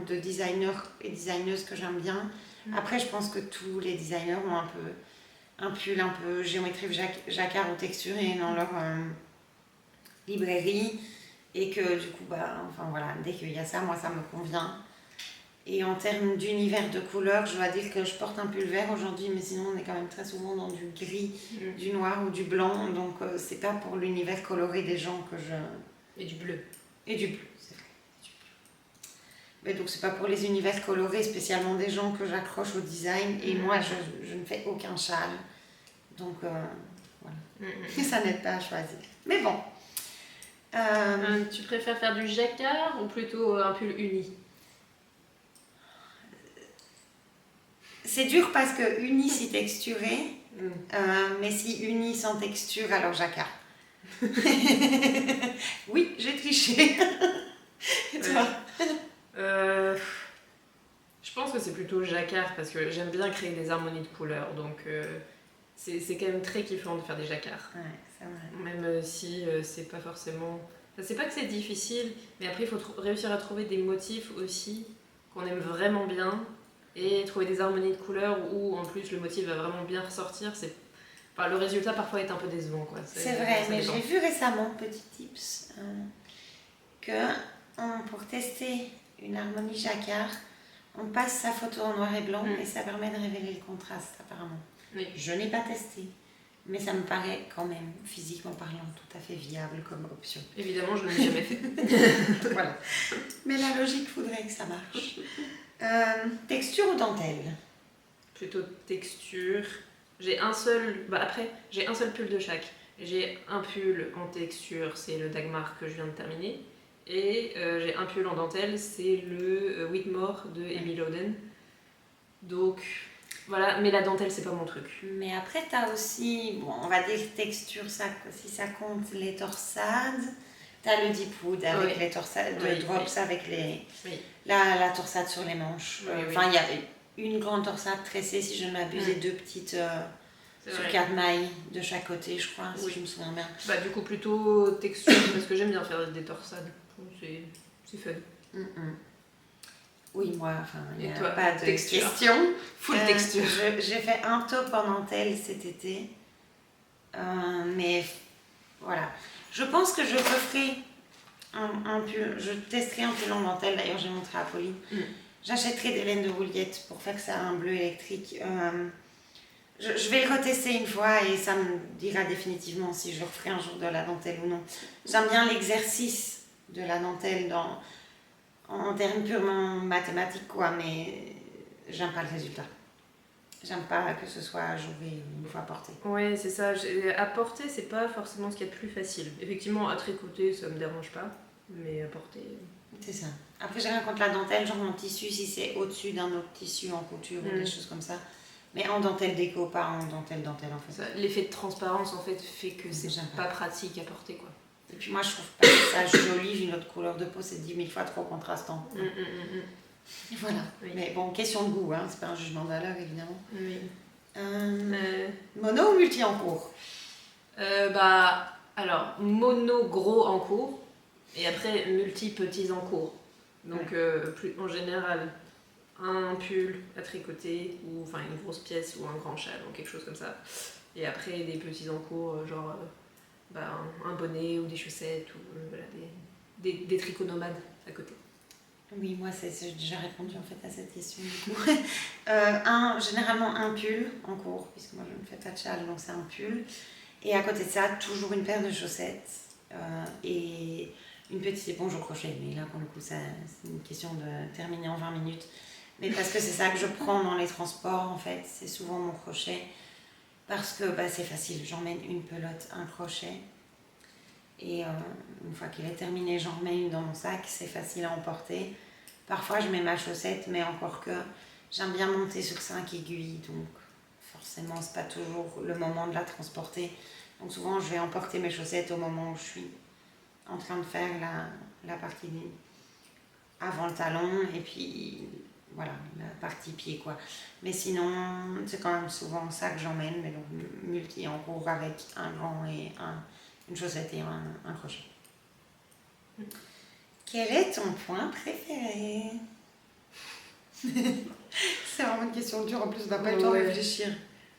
de designers et designeuses que j'aime bien. Après, je pense que tous les designers ont un pull un peu géométrie jacquard ou texturé dans leur librairie, et que du coup, dès qu'il y a ça, moi ça me convient. Et en termes d'univers de couleurs, je dois dire que je porte un pull vert aujourd'hui, mais sinon on est quand même très souvent dans du gris, du noir ou du blanc, donc c'est pas pour l'univers coloré des gens que je... Et du bleu. Et du bleu, c'est vrai. Mais donc c'est pas pour les univers colorés spécialement des gens que j'accroche au design, et moi je ne fais aucun châle, donc voilà. Ça n'aide pas à choisir. Mais bon. Tu préfères faire du jacquard ou plutôt un pull uni? C'est dur parce que uni si texturé, mais si uni sans texture, alors jacquard. Oui, j'ai triché. Et toi? Je pense que c'est plutôt jacquard parce que j'aime bien créer des harmonies de couleurs, donc c'est quand même très kiffant de faire des jacquards. Ouais, c'est vrai. Même si c'est pas forcément... Enfin, c'est pas que c'est difficile, mais après il faut réussir à trouver des motifs aussi qu'on aime vraiment bien et trouver des harmonies de couleurs où en plus le motif va vraiment bien ressortir. Enfin, le résultat parfois est un peu décevant, quoi. C'est vrai, mais j'ai vu récemment, petit tips, que pour tester une harmonie jacquard, on passe sa photo en noir et blanc et ça permet de révéler le contraste apparemment. Oui. Je n'ai pas testé, mais ça me paraît quand même, physiquement parlant, tout à fait viable comme option. Évidemment, je ne l'ai jamais fait. Voilà. Mais la logique voudrait que ça marche. Texture ou dentelle? Plutôt texture. J'ai un seul pull de chaque. J'ai un pull en texture, c'est le Dagmar que je viens de terminer. Et j'ai un pull en dentelle, c'est le Whitmore de Emily Loden. Donc voilà, mais la dentelle c'est pas mon truc. Mais après t'as aussi, bon, on va dire texture, ça, si ça compte, les torsades. T'as le deep wood avec les torsades, drops avec la torsade sur les manches. Enfin, il y a une grande torsade tressée, si je ne m'abuse, et 2 petites sur 4 mailles de chaque côté, je crois, si je me souviens bien. Bah du coup plutôt texture, parce que j'aime bien faire des torsades. C'est fun. Oui, moi, il n'y a toi, pas de texture. question. Full texture. J'ai fait un top en dentelle cet été. Mais voilà. Je pense que je referai un pull. Je testerai un pull en dentelle. D'ailleurs, j'ai montré à Pauline. J'achèterai des laines de rouillette pour faire ça un bleu électrique. Je vais le retester une fois et ça me dira définitivement si je referai un jour de la dentelle ou non. J'aime bien l'exercice de la dentelle en termes purement mathématiques, quoi, mais j'aime pas le résultat. J'aime pas que ce soit joué une fois porté. Ouais, c'est ça. À porter, c'est pas forcément ce qu'il y a de plus facile. Effectivement, à tricoter, ça me dérange pas. Mais à porter. C'est ça. Après, j'ai rien contre la dentelle, genre en tissu, si c'est au-dessus d'un autre tissu en couture ou des choses comme ça. Mais en dentelle déco, pas en dentelle en fait. L'effet de transparence, en fait que c'est J'aime pas pratique à porter, quoi. Et puis moi, je trouve pas ça joli, vu notre couleur de peau, c'est 10 000 fois trop contrastant. Et voilà. Oui. Mais bon, question de goût, hein, c'est pas un jugement de valeur, évidemment. Oui. Mono ou multi en cours? Alors, mono gros en cours, et après multi petits en cours. Donc, en général, un pull à tricoter, ou enfin une grosse pièce ou un grand châle, ou quelque chose comme ça. Et après, des petits en cours, genre un bonnet ou des chaussettes, ou voilà, des tricots nomades à côté. Oui, moi, j'ai déjà répondu en fait à cette question du coup. Généralement un pull en cours, puisque moi je ne fais pas de châle, donc c'est un pull. Et à côté de ça, toujours une paire de chaussettes et une petite éponge au crochet. Mais là, pour le coup, c'est une question de terminer en 20 minutes. Mais parce que c'est ça que je prends dans les transports, en fait, c'est souvent mon crochet. Parce que c'est facile, j'emmène une pelote, un crochet. Et une fois qu'il est terminé, j'en remets une dans mon sac, c'est facile à emporter. Parfois, je mets ma chaussette, mais encore que j'aime bien monter sur 5 aiguilles, donc forcément, c'est pas toujours le moment de la transporter. Donc souvent, je vais emporter mes chaussettes au moment où je suis en train de faire la partie avant le talon, et puis voilà, la partie pied, quoi. Mais sinon, c'est quand même souvent ça que j'emmène, mais donc multi en cours avec un gant et une chaussette et un crochet. Quel est ton point préféré? C'est vraiment une question dure, en plus, on n'a pas le temps de réfléchir.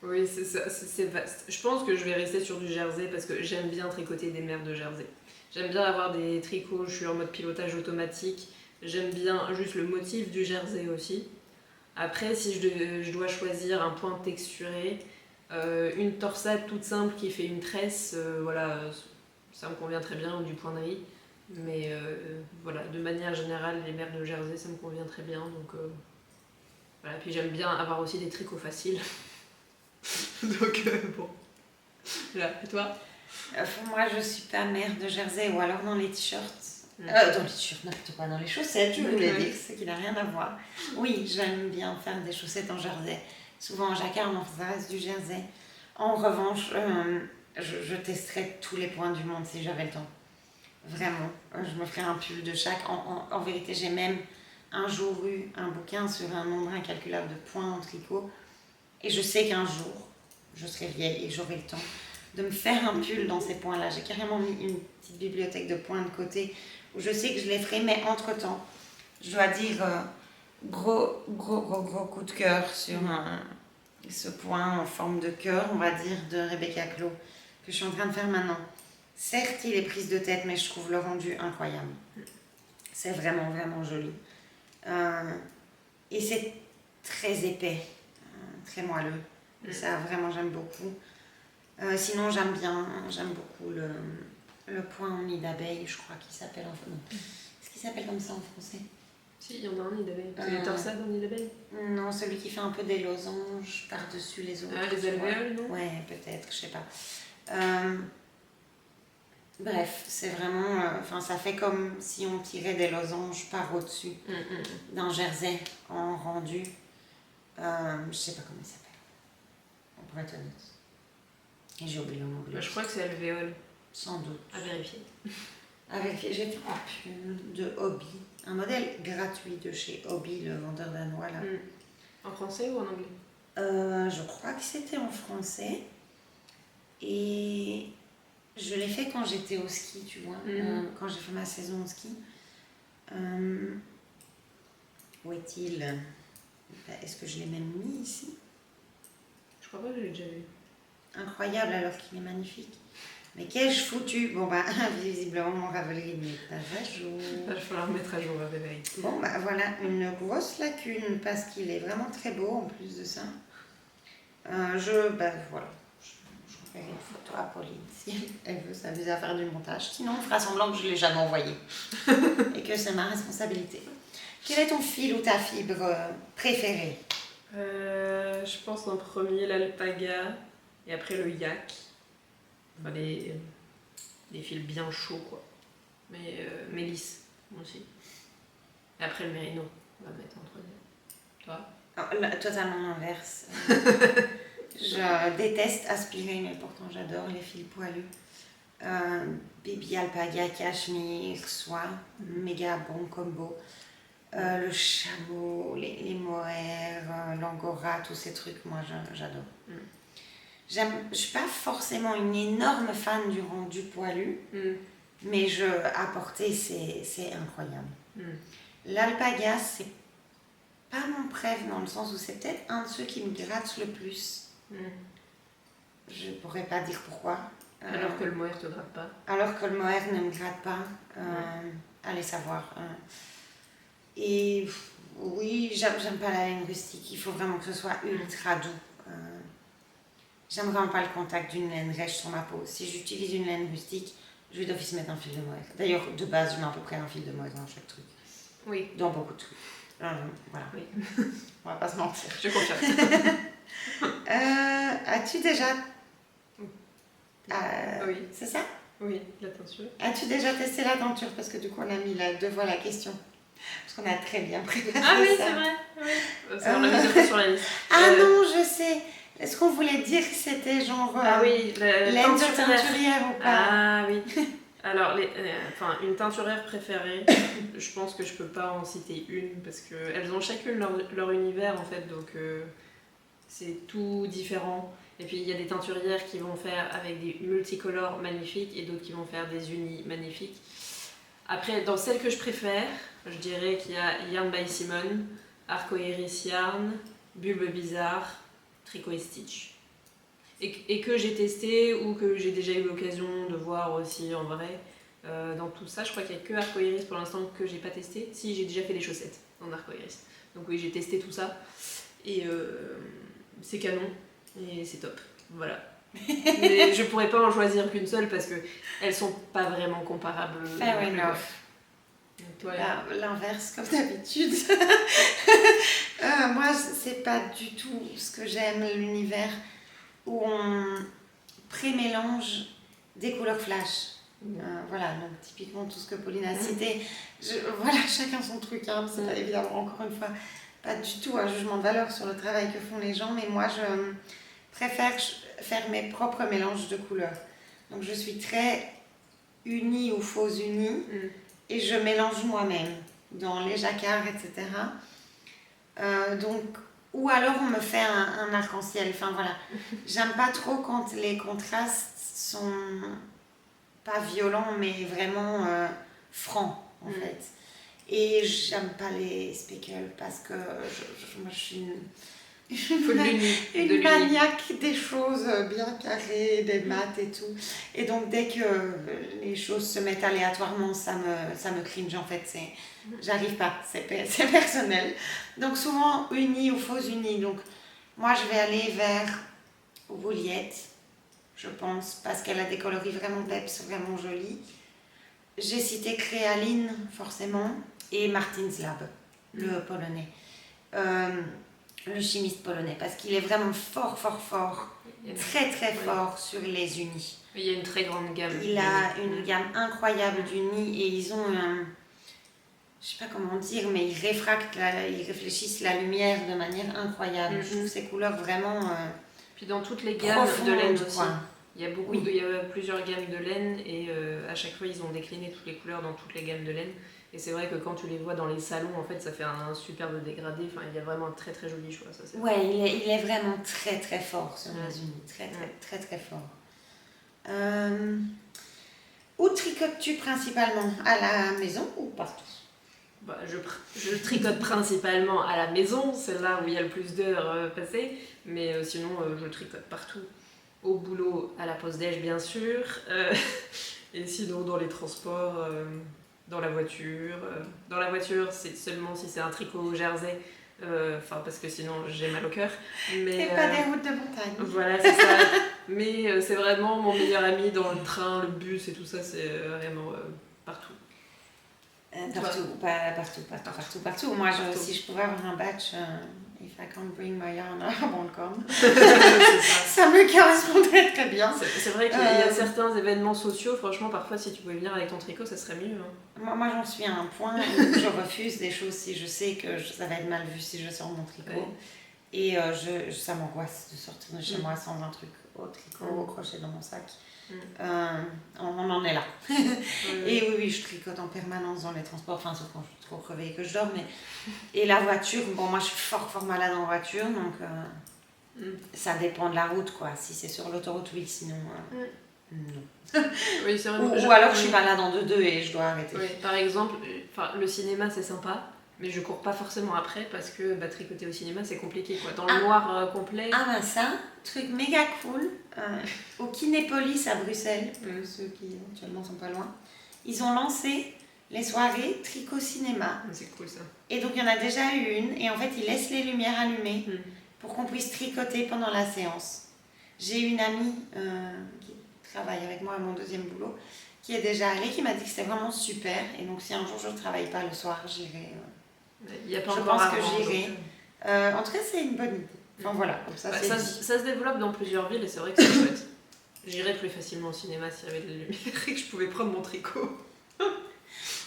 Oui, c'est ça, c'est vaste. Je pense que je vais rester sur du jersey parce que j'aime bien tricoter des mères de jersey. J'aime bien avoir des tricots, je suis en mode pilotage automatique. J'aime bien juste le motif du jersey aussi. Après, si je dois choisir un point texturé, une torsade toute simple qui fait une tresse, voilà, ça me convient très bien, ou du point de riz. Mais voilà, de manière générale, les mères de jersey, ça me convient très bien. Donc voilà, puis j'aime bien avoir aussi des tricots faciles. Donc bon. Voilà, et toi? Moi, je suis pas mère de jersey, ou alors dans les t-shirts. Dans les t-shirts, n'importe quoi, dans les chaussettes, je voulais dire, c'est qui n'a rien à voir. Oui, j'aime bien faire des chaussettes en jersey. Souvent en jacquard, mais ça reste du jersey. En revanche, je testerais tous les points du monde si j'avais le temps. Vraiment, je me ferais un pull de chaque. En vérité, j'ai même un jour eu un bouquin sur un nombre incalculable de points en tricot. Et je sais qu'un jour, je serai vieille et j'aurai le temps de me faire un pull dans ces points-là. J'ai carrément mis une petite bibliothèque de points de côté où je sais que je les ferai, mais entre-temps, je dois dire gros coup de cœur sur ce point en forme de cœur, on va dire, de Rebecca Clow, que je suis en train de faire maintenant. Certes, il est prise de tête, mais je trouve le rendu incroyable. C'est vraiment, vraiment joli. Et c'est très épais, très moelleux. Et ça, vraiment, j'aime beaucoup. Sinon, j'aime beaucoup le point en nid d'abeille, je crois qu'il s'appelle en français. Est-ce qu'il s'appelle comme ça en français? Si, il y en a un nid d'abeille. C'est les torsades en nid d'abeille? Non, celui qui fait un peu des losanges par-dessus les autres. Ah, les alvéoles, non? Ouais, peut-être, je sais pas. Bref, c'est vraiment... ça fait comme si on tirait des losanges par au-dessus d'un jersey en rendu. Je sais pas comment il s'appelle. On pourrait être honnête. Et j'ai oublié le mot. Je crois que c'est alvéole. Sans doute. À vérifier. J'ai fait un pull de Hobby. Un modèle gratuit de chez Hobby, le vendeur danois là. En français ou en anglais? Je crois que c'était en français. Et je l'ai fait quand j'étais au ski, tu vois. Quand j'ai fait ma saison au ski. Où est-il? Est-ce que je l'ai même mis ici? Je crois pas que je l'ai déjà vu. Incroyable alors qu'il est magnifique. Mais qu'ai-je foutu? Bon visiblement mon Ravelry n'est pas à jour. Il va falloir mettre à jour Ravelry. Bon voilà, une grosse lacune parce qu'il est vraiment très beau en plus de ça. Voilà, je ferai une photo à Pauline si elle veut s'amuser à faire du montage. Sinon on fera semblant que je ne l'ai jamais envoyé et que c'est ma responsabilité. Quel est ton fil ou ta fibre préférée? Je pense en premier l'alpaga et après le yak. Enfin, les fils bien chauds, quoi. Mais lisses aussi. Et après le mérino, on va mettre en troisième. Toi? Totalement l'inverse. Je déteste aspirer, mais pourtant j'adore les fils poilus. Baby alpaga, cachemire, soie, méga bon combo. Le chameau, les mohair, l'angora, tous ces trucs, moi j'adore. Je suis pas forcément une énorme fan du rendu poilu, mais à porter c'est incroyable. L'alpaga, c'est pas mon préf dans le sens où c'est peut-être un de ceux qui me gratte le plus. Je pourrais pas dire pourquoi. Alors que le mohair te gratte pas. Alors que le mohair ne me gratte pas. Allez savoir. Et oui, j'aime pas la laine rustique. Il faut vraiment que ce soit ultra doux. J'aime vraiment pas le contact d'une laine rêche sur ma peau. Si j'utilise une laine rustique, je vais d'office mettre un fil de mohair. D'ailleurs, de base, je mets à peu près un fil de mohair dans chaque truc. Oui. Dans beaucoup de trucs. Voilà. Oui. On va pas se mentir. Je confirme. As-tu déjà... Oui. C'est ça? Oui, la teinture. As-tu déjà testé la denture? Parce que du coup, on a mis 2 fois la question. Parce qu'on a très bien préparé Ah oui, ça. c'est vrai. Oui. On l'a mis 2 fois sur la liste. Non, je sais. Est-ce qu'on voulait dire que c'était genre... Ah oui, laine de teinturière ou pas? Ah oui. Alors, une teinturière préférée, je pense que je peux pas en citer une parce qu'elles ont chacune leur univers en fait, donc c'est tout différent. Et puis il y a des teinturières qui vont faire avec des multicolores magnifiques et d'autres qui vont faire des unis magnifiques. Après, dans celles que je préfère, je dirais qu'il y a Yarn by Simone, Arcoiris Yarn, Bulbe Bizarre, Tricot et Stitch. Et que j'ai testé ou que j'ai déjà eu l'occasion de voir aussi en vrai. Dans tout ça, je crois qu'il n'y a que Arcoiris pour l'instant que j'ai pas testé. Si, j'ai déjà fait des chaussettes en Arcoiris. Donc oui, j'ai testé tout ça. Et c'est canon. Et c'est top. Voilà. Mais je pourrais pas en choisir qu'une seule parce que elles sont pas vraiment comparables. Fair enough. Toi, l'inverse, comme d'habitude. Moi, c'est pas du tout ce que j'aime, l'univers où on pré-mélange des couleurs flash. Voilà, donc typiquement tout ce que Pauline a cité. Voilà, chacun son truc. Hein, c'est pas évidemment, encore une fois, pas du tout un jugement de valeur sur le travail que font les gens, mais moi, je préfère faire mes propres mélanges de couleurs. Donc, je suis très unie ou faux unie. Et je mélange moi-même dans les jacquards, etc. Donc, ou alors on me fait un arc-en-ciel. Enfin voilà, j'aime pas trop quand les contrastes sont pas violents, mais vraiment francs en fait. Et j'aime pas les speckles parce que moi je suis une maniaque des choses bien carrées, des maths et tout. Et donc dès que les choses se mettent aléatoirement, ça me cringe en fait. J'arrive pas, c'est personnel. Donc souvent uni ou faux uni. Donc moi je vais aller vers Wouliette, je pense, parce qu'elle a des coloris vraiment peps, vraiment jolis. J'ai cité Créaline forcément et Martin's Lab, le polonais. Le chimiste polonais, parce qu'il est vraiment fort, très fort sur les unis. Il y a une très grande gamme. Il a une gamme incroyable d'unis et ils ont je sais pas comment dire, mais ils réfléchissent la lumière de manière incroyable. Je trouve ces couleurs vraiment puis dans toutes les gammes de laine aussi. Quoi. Il y a plusieurs gammes de laine et à chaque fois ils ont décliné toutes les couleurs dans toutes les gammes de laine. Et c'est vrai que quand tu les vois dans les salons, en fait, ça fait un superbe dégradé. Enfin, il y a vraiment un très joli choix. Ça, ouais, il est vraiment très fort sur les unis. Très fort. Où tricotes-tu principalement? À la maison ou partout? Je tricote principalement à la maison. C'est là où il y a le plus d'heures passées. Mais sinon, je tricote partout. Au boulot, à la pause déj, bien sûr. Et sinon, dans les transports... dans la voiture. Dans la voiture, c'est seulement si c'est un tricot jersey, parce que sinon j'ai mal au cœur. Mais pas des routes de montagne. Voilà, c'est ça. Mais c'est vraiment mon meilleur ami dans le train, le bus et tout ça, c'est vraiment partout. Partout. Moi, si je pouvais avoir un badge, if I can't bring my yarn, I won't come. Ça me correspondrait très bien. C'est vrai qu'il y a certains événements sociaux, franchement, parfois, si tu pouvais venir avec ton tricot, ça serait mieux. Hein. Moi, j'en suis à un point où je refuse des choses si je sais que ça va être mal vu si je sors mon tricot. Ouais. Et ça m'angoisse de sortir de chez moi sans un truc au tricot, au crochet dans mon sac. On en est là. Et oui, je tricote en permanence dans les transports, enfin sauf quand je suis trop crevée et que je dors. Et la voiture, bon, moi je suis fort malade en voiture, donc ça dépend de la route, quoi. Si c'est sur l'autoroute, oui, sinon non. Oui, c'est vraiment... ou alors je suis malade en 2-2 et je dois arrêter. Oui, par exemple, le cinéma c'est sympa. Mais je cours pas forcément après parce que tricoter au cinéma c'est compliqué quoi. Dans le noir complet. Ah bah ça, truc méga cool. Au Kinépolis à Bruxelles, pour ceux qui éventuellement sont pas loin, ils ont lancé les soirées tricot cinéma. C'est cool ça. Et donc il y en a déjà eu une et en fait ils laissent les lumières allumées pour qu'on puisse tricoter pendant la séance. J'ai une amie qui travaille avec moi à mon deuxième boulot qui est déjà allée, qui m'a dit que c'était vraiment super et donc si un jour je ne travaille pas le soir, j'irai... Je pense que j'irai. En tout cas, c'est une bonne idée. Enfin voilà, comme ça, ça se développe dans plusieurs villes et c'est vrai que c'est chouette. J'irais plus facilement au cinéma s'il y avait de la lumière et que je pouvais prendre mon tricot.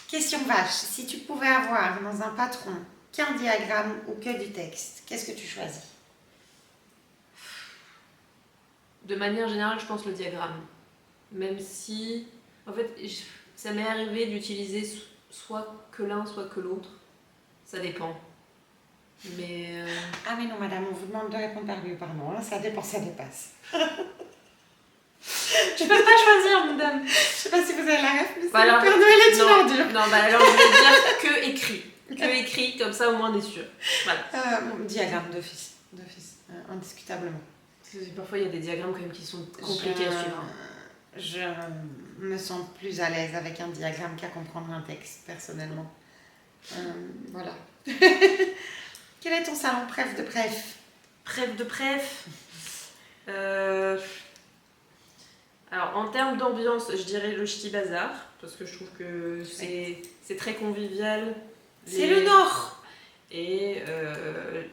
Question vache, si tu pouvais avoir dans un patron qu'un diagramme ou que du texte, qu'est-ce que tu choisis? De manière générale, je pense le diagramme. Même si, en fait, ça m'est arrivé d'utiliser soit que l'un, soit que l'autre. Ça dépend. Mais Ah mais non madame, on vous demande de répondre par oui ou par non. Là, ça dépend, ça dépasse. Tu peux pas choisir, madame. Je sais pas si vous avez la ref, mais c'est le Père Noël est une ordure. Non, alors je vais dire que écrit. Que écrit, comme ça au moins on est sûr. Voilà. Diagramme d'office. Indiscutablement. Parce que parfois il y a des diagrammes quand même qui sont compliqués à suivre. Je me sens plus à l'aise avec un diagramme qu'à comprendre un texte, personnellement. Voilà. Quel est ton salon préf de préf? Préf de préf Alors en termes d'ambiance, je dirais le Ch'ti Bazar, parce que je trouve que c'est très convivial. C'est le Nord. Et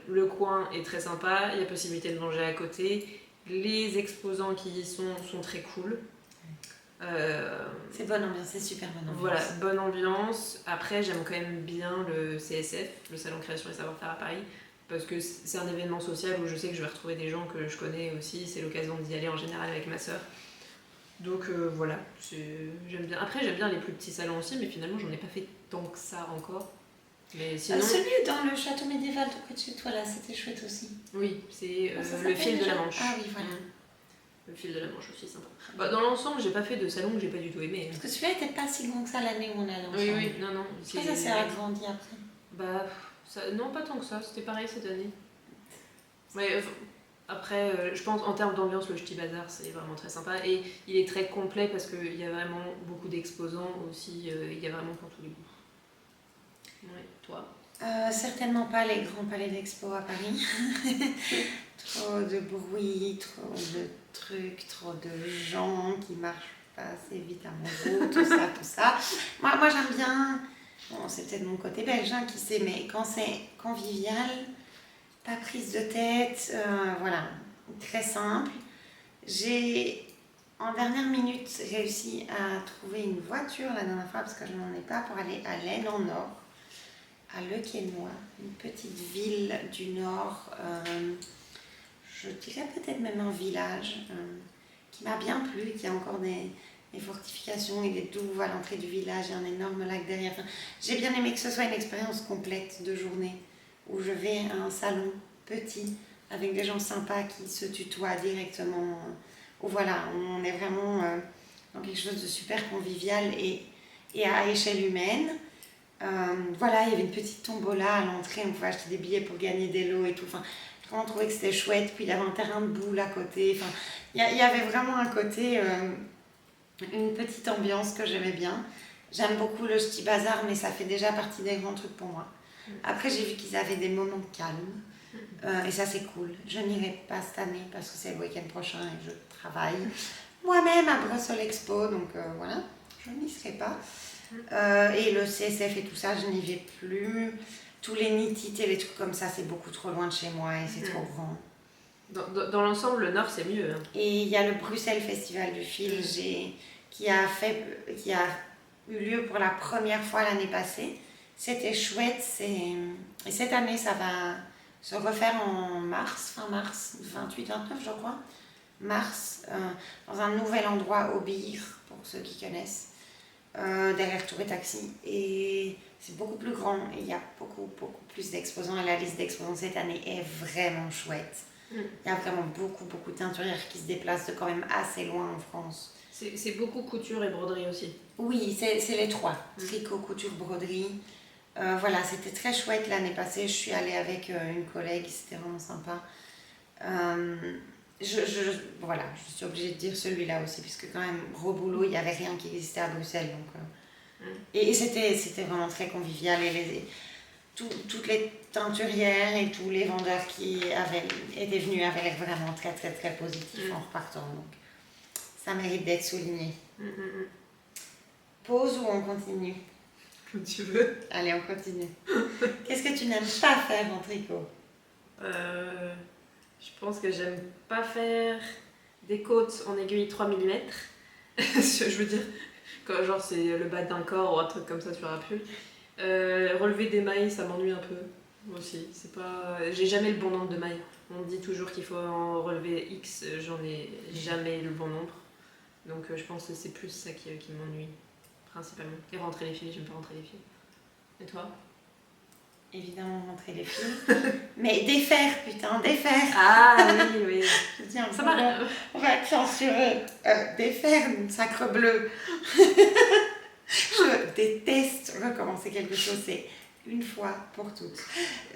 le coin est très sympa, il y a possibilité de manger à côté. Les exposants qui y sont très cool. C'est bonne ambiance, c'est super bonne ambiance. Voilà, bonne ambiance. Après, j'aime quand même bien le CSF, le Salon Création et Savoir-Faire à Paris, parce que c'est un événement social où je sais que je vais retrouver des gens que je connais aussi. C'est l'occasion d'y aller en général avec ma sœur. Donc voilà, j'aime bien. Après, j'aime bien les plus petits salons aussi, mais finalement, j'en ai pas fait tant que ça encore. Mais sinon... celui dans le château médiéval tout près de chez toi, là, c'était chouette aussi. Oui, c'est le fil de la Manche. Ah oui, voilà. Le fil de la Manche aussi, sympa. Dans l'ensemble, j'ai pas fait de salon que j'ai pas du tout aimé. Parce que celui-là était pas si grand que ça l'année où on allait ensemble. Oui, non. Ça s'est agrandi après. Non, pas tant que ça, c'était pareil cette année. Ouais, après, je pense en termes d'ambiance, le Ch'ti Bazar, c'est vraiment très sympa. Et il est très complet parce qu'il y a vraiment beaucoup d'exposants aussi, il y a vraiment pour tous les goûts. Ouais, toi? Certainement pas les grands palais d'expo à Paris. Trop de bruit, trop de trucs, trop de gens qui marchent pas assez vite à mon goût, tout ça. Moi j'aime bien, bon, c'est peut-être mon côté belge qui sait, mais quand c'est convivial, pas prise de tête, voilà, très simple. J'ai en dernière minute réussi à trouver une voiture la dernière fois parce que je n'en ai pas pour aller à l'Aisne en Nord, à Le Quesnoy, une petite ville du Nord. Je dirais peut-être même un village qui m'a bien plu, qui a encore des fortifications et des douves à l'entrée du village et un énorme lac derrière. Enfin, j'ai bien aimé que ce soit une expérience complète de journée où je vais à un salon petit avec des gens sympas qui se tutoient directement. Où voilà, on est vraiment dans quelque chose de super convivial et à échelle humaine. Voilà, il y avait une petite tombola à l'entrée, on pouvait acheter des billets pour gagner des lots et tout. Enfin, on trouvait que c'était chouette, puis il y avait un terrain de boule à côté. Enfin, il y avait vraiment un côté, une petite ambiance que j'aimais bien. J'aime beaucoup le Ch'ti Bazar, mais ça fait déjà partie des grands trucs pour moi. Après, j'ai vu qu'ils avaient des moments de calme, et ça c'est cool. Je n'irai pas cette année parce que c'est le week-end prochain et je travaille moi-même à Brussels Expo, donc voilà, je n'y serai pas. Et le CSF et tout ça, je n'y vais plus. Tous les nitités, les trucs comme ça, c'est beaucoup trop loin de chez moi et c'est trop grand. Dans l'ensemble, le Nord, c'est mieux. Hein. Et il y a le Bruxelles Festival du fil qui a eu lieu pour la première fois l'année passée. C'était chouette. Et cette année, ça va se refaire en mars, fin mars, 28-29 je crois. Mars, dans un nouvel endroit au Bir, pour ceux qui connaissent, derrière Tour et Taxi. Et c'est beaucoup plus grand et il y a beaucoup plus d'exposants. Et la liste d'exposants cette année est vraiment chouette. Il y a vraiment beaucoup de teinturières qui se déplacent de quand même assez loin en France. C'est beaucoup couture et broderie aussi. Oui, c'est les trois. Tricot, couture, broderie. Voilà, c'était très chouette l'année passée. Je suis allée avec une collègue, c'était vraiment sympa. Voilà, je suis obligée de dire celui-là aussi, puisque quand même, gros boulot, il n'y avait rien qui existait à Bruxelles. Donc, et c'était vraiment très convivial. Et toutes les teinturières et tous les vendeurs qui étaient venus avaient l'air vraiment très positifs en repartant. Donc, ça mérite d'être souligné. Pause ou on continue? Comme tu veux. Allez, on continue. Qu'est-ce que tu n'aimes pas faire en tricot? Je pense que j'aime pas faire des côtes en aiguille 3 mm. Je veux dire, quand genre c'est le bas d'un corps ou un truc comme ça sur un pull. Relever des mailles, ça m'ennuie un peu aussi. C'est pas... J'ai jamais le bon nombre de mailles. On me dit toujours qu'il faut en relever X, j'en ai jamais le bon nombre. Donc je pense que c'est plus ça qui m'ennuie, principalement. Et rentrer les fils, j'aime pas rentrer les fils. Et toi? Évidemment, rentrer les fils. Mais défaire, putain, défaire. Ah oui. Je dis un Ça peu, va. on va censurer. Défaire, sacre bleu. Je déteste recommencer quelque chose, c'est une fois pour toutes.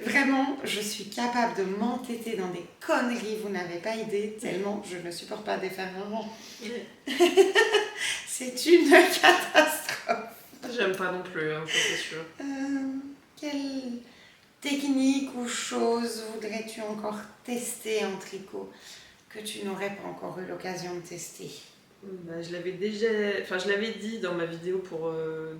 Vraiment, je suis capable de m'entêter dans des conneries, vous n'avez pas idée, tellement je ne supporte pas défaire un rang. C'est une catastrophe. J'aime pas non plus, hein, ça c'est sûr. Quelle technique ou chose voudrais-tu encore tester en tricot que tu n'aurais pas encore eu l'occasion de tester? Je l'avais dit dans ma vidéo pour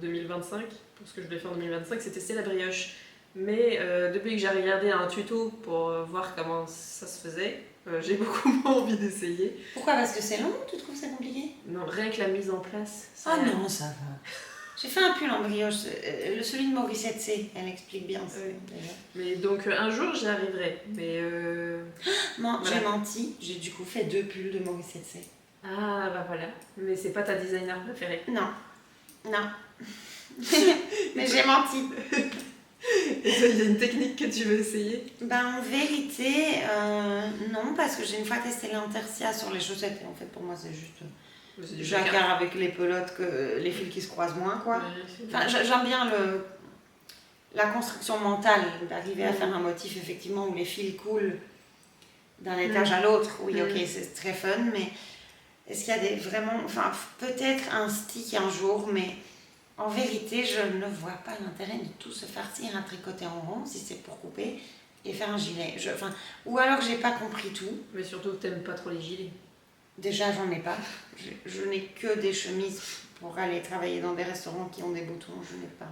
2025, pour ce que je voulais faire en 2025, c'est tester la brioche. Mais depuis que j'ai regardé un tuto pour voir comment ça se faisait, j'ai beaucoup moins envie d'essayer. Pourquoi? Parce que c'est long? Tu trouves ça compliqué? Non, rien que la mise en place. Non, ça va. J'ai fait un pull en brioche, celui de Morissette C, elle explique bien ça. Mais donc un jour j'y arriverai. Mais Non, voilà. j'ai menti, j'ai du coup fait 2 pulls de Morissette C. Ah bah voilà, mais c'est pas ta designer préférée. Non. Mais j'ai menti. Et toi, il y a une technique que tu veux essayer? En vérité, non, parce que j'ai une fois testé l'intercia sur les chaussettes et en fait pour moi c'est juste jacquard avec les pelotes, les fils qui se croisent moins quoi. Enfin, j'aime bien la construction mentale d'arriver à faire un motif effectivement où les fils coulent d'un étage à l'autre. Oui, ok, c'est très fun, mais est-ce qu'il y a enfin peut-être un stick un jour, mais en vérité je ne vois pas l'intérêt de tout se farcir à tricoter en rond si c'est pour couper et faire un gilet. Ou alors j'ai pas compris tout. Mais surtout que t'aimes pas trop les gilets. Déjà j'en ai pas. Je n'ai que des chemises pour aller travailler dans des restaurants qui ont des boutons. Je n'ai pas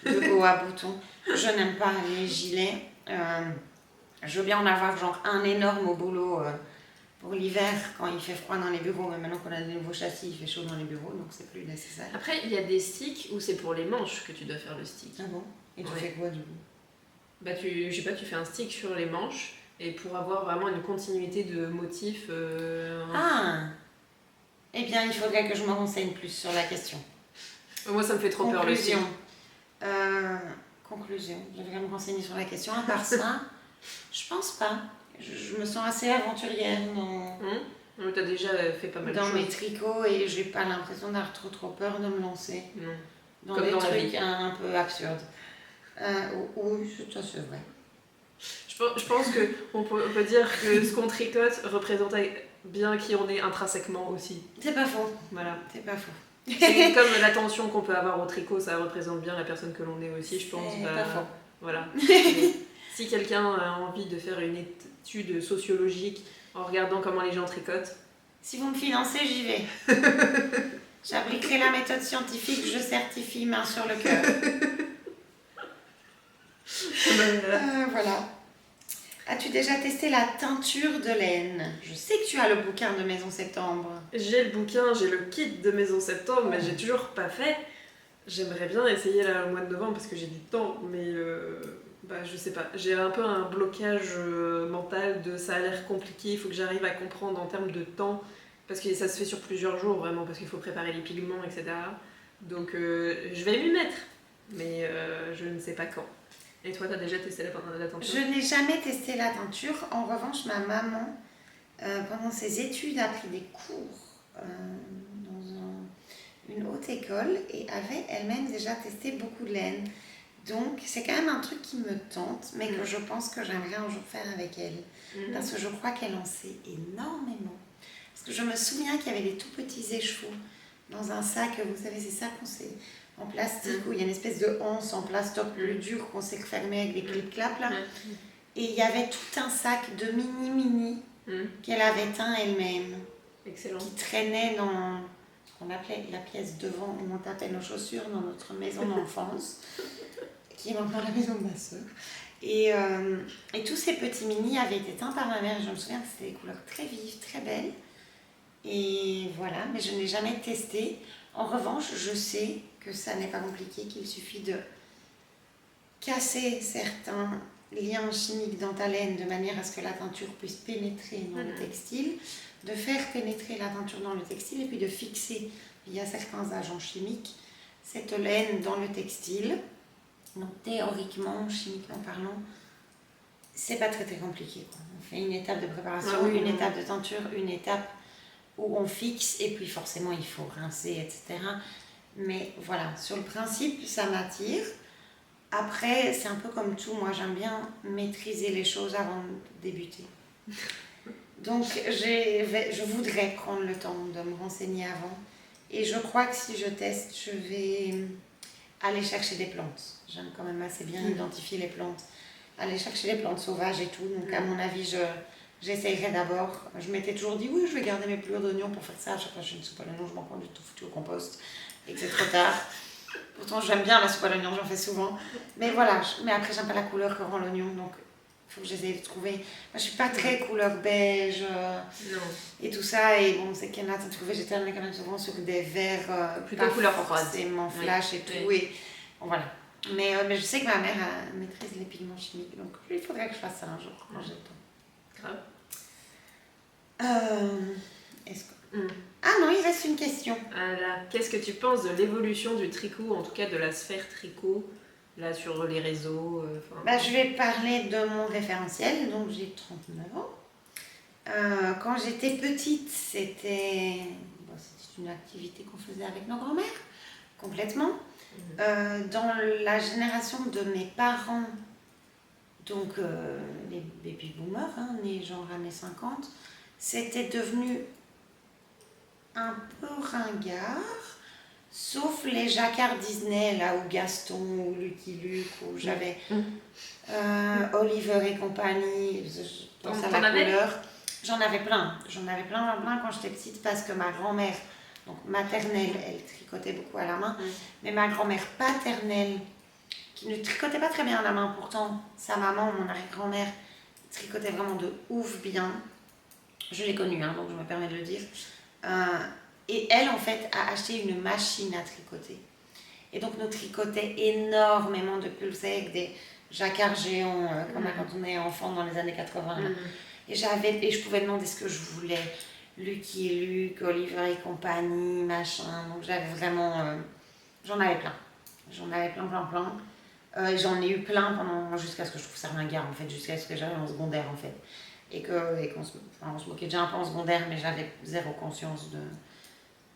de haut à boutons. Je n'aime pas les gilets. Je veux bien en avoir genre un énorme au boulot pour l'hiver quand il fait froid dans les bureaux, mais maintenant qu'on a des nouveaux châssis, il fait chaud dans les bureaux, donc c'est plus nécessaire. Après, il y a des sticks où c'est pour les manches que tu dois faire le stick. Ah bon? Et tu fais quoi du coup? Je sais pas, tu fais un stick sur les manches et pour avoir vraiment une continuité de motifs. Eh bien, il faudrait que je me renseigne plus sur la question. Moi, ça me fait trop peur le stick. Conclusion. Je devrais me renseigner sur la question. À part ça, je pense pas. Je me sens assez aventurière Mais t'as déjà fait pas mal de dans choses. mes tricots et j'ai pas l'impression d'avoir trop peur de me lancer dans Comme des dans la trucs vie. un peu absurdes. Oui, ça c'est vrai. Je pense qu'on peut dire que ce qu'on tricote représente bien qui on est intrinsèquement aussi. C'est pas faux. Voilà. C'est pas faux. C'est comme l'attention qu'on peut avoir au tricot, ça représente bien la personne que l'on est aussi, je pense. C'est pas faux. Voilà. Si quelqu'un a envie de faire une étude sociologique en regardant comment les gens tricotent. Si vous me financez, j'y vais. J'appliquerai la méthode scientifique, je certifie, main sur le cœur. Voilà. As-tu déjà testé la teinture de laine? Je sais que tu as le bouquin de Maison Septembre. J'ai le bouquin, j'ai le kit de Maison Septembre, mais j'ai toujours pas fait. J'aimerais bien essayer là, au mois de novembre parce que j'ai du temps, mais je sais pas. J'ai un peu un blocage mental de ça a l'air compliqué, il faut que j'arrive à comprendre en termes de temps, parce que ça se fait sur plusieurs jours vraiment, parce qu'il faut préparer les pigments, etc. Donc je vais m'y mettre, mais je ne sais pas quand. Et toi, t'as déjà testé la teinture? Je n'ai jamais testé la teinture. En revanche, ma maman, pendant ses études, a pris des cours dans une haute école et avait elle-même déjà testé beaucoup de laine. Donc, c'est quand même un truc qui me tente, mais que je pense que j'aimerais un jour faire avec elle. Parce que je crois qu'elle en sait énormément. Parce que je me souviens qu'il y avait des tout petits échevaux dans un sac, vous savez, ces sacs qu'on sait en plastique, où il y a une espèce de anse en plastoc plus dur qu'on sait fermer avec des clips-claps là. Et il y avait tout un sac de mini qu'elle avait teint elle-même. Excellent. Qui traînait dans ce qu'on appelait la pièce devant où on tapait nos chaussures dans notre maison d'enfance, qui est maintenant la maison de ma soeur. Et tous ces petits mini avaient été teints par ma mère. Je me souviens que c'était des couleurs très vives, très belles. Et voilà, mais je n'ai jamais testé. En revanche, je sais que ça n'est pas compliqué, qu'il suffit de casser certains liens chimiques dans ta laine de manière à ce que la teinture puisse pénétrer dans le textile, de faire pénétrer la teinture dans le textile et puis de fixer via certains agents chimiques cette laine dans le textile. Donc théoriquement, chimiquement parlant, c'est pas très compliqué, quoi. On fait une étape de préparation, une étape de teinture, une étape où on fixe et puis forcément il faut rincer, etc. Mais voilà, sur le principe, ça m'attire. Après, c'est un peu comme tout, moi j'aime bien maîtriser les choses avant de débuter. Donc je voudrais prendre le temps de me renseigner avant. Et je crois que si je teste, je vais aller chercher des plantes. J'aime quand même assez bien identifier les plantes. Aller chercher les plantes sauvages et tout. Donc à mon avis, j'essayerai d'abord. Je m'étais toujours dit, oui, je vais garder mes pelures d'oignons pour faire ça. À chaque fois que je fais une soupe à l'oignon, je m'en prends du tout foutu au compost. Et que c'est trop tard. Pourtant, j'aime bien la soupe à l'oignon, j'en fais souvent. Mais voilà, mais après, j'aime pas la couleur que rend l'oignon. Donc, il faut que j'essaye de trouver. Moi, je suis pas très couleur beige et tout ça. Et bon, c'est qu'il y en a teinture végétale, mais quand même souvent sur des verres plutôt couleur froide. Forcément flash et tout. Et bon, voilà. Mais je sais que ma mère maîtrise les pigments chimiques. Donc, il faudrait que je fasse ça un jour quand j'ai le temps. Grave. Est-ce que... Ah non, il reste une question. Alors, qu'est-ce que tu penses de l'évolution du tricot, en tout cas de la sphère tricot, là sur les réseaux Je vais parler de mon référentiel, donc j'ai 39 ans. Quand j'étais petite, c'était une activité qu'on faisait avec nos grands-mères, complètement. Dans la génération de mes parents, donc les baby boomers, nés genre années 50, c'était devenu un peu ringard, sauf les jacquards Disney, là où Gaston, ou Lucky Luke, où j'avais Oliver et compagnie, je pense à la couleur. J'en avais plein quand j'étais petite parce que ma grand-mère, donc maternelle, elle tricotait beaucoup à la main, mais ma grand-mère paternelle, qui ne tricotait pas très bien à la main, pourtant sa maman, mon arrière-grand-mère, tricotait vraiment de ouf bien. Je l'ai connue, donc je me permets de le dire. Et elle, en fait, a acheté une machine à tricoter. Et donc, nous tricotait énormément de pulls avec des jacquards géants, comme quand on est enfant dans les années 80. Et je pouvais demander ce que je voulais. Lucky Luke, Oliver et compagnie, machin. Donc, j'avais vraiment... j'en avais plein. J'en avais plein. Et j'en ai eu plein jusqu'à ce que je trouve ça ringard, en fait. Jusqu'à ce que j'arrive en secondaire, en fait. Et qu'on se moquait déjà un peu en secondaire, mais j'avais zéro conscience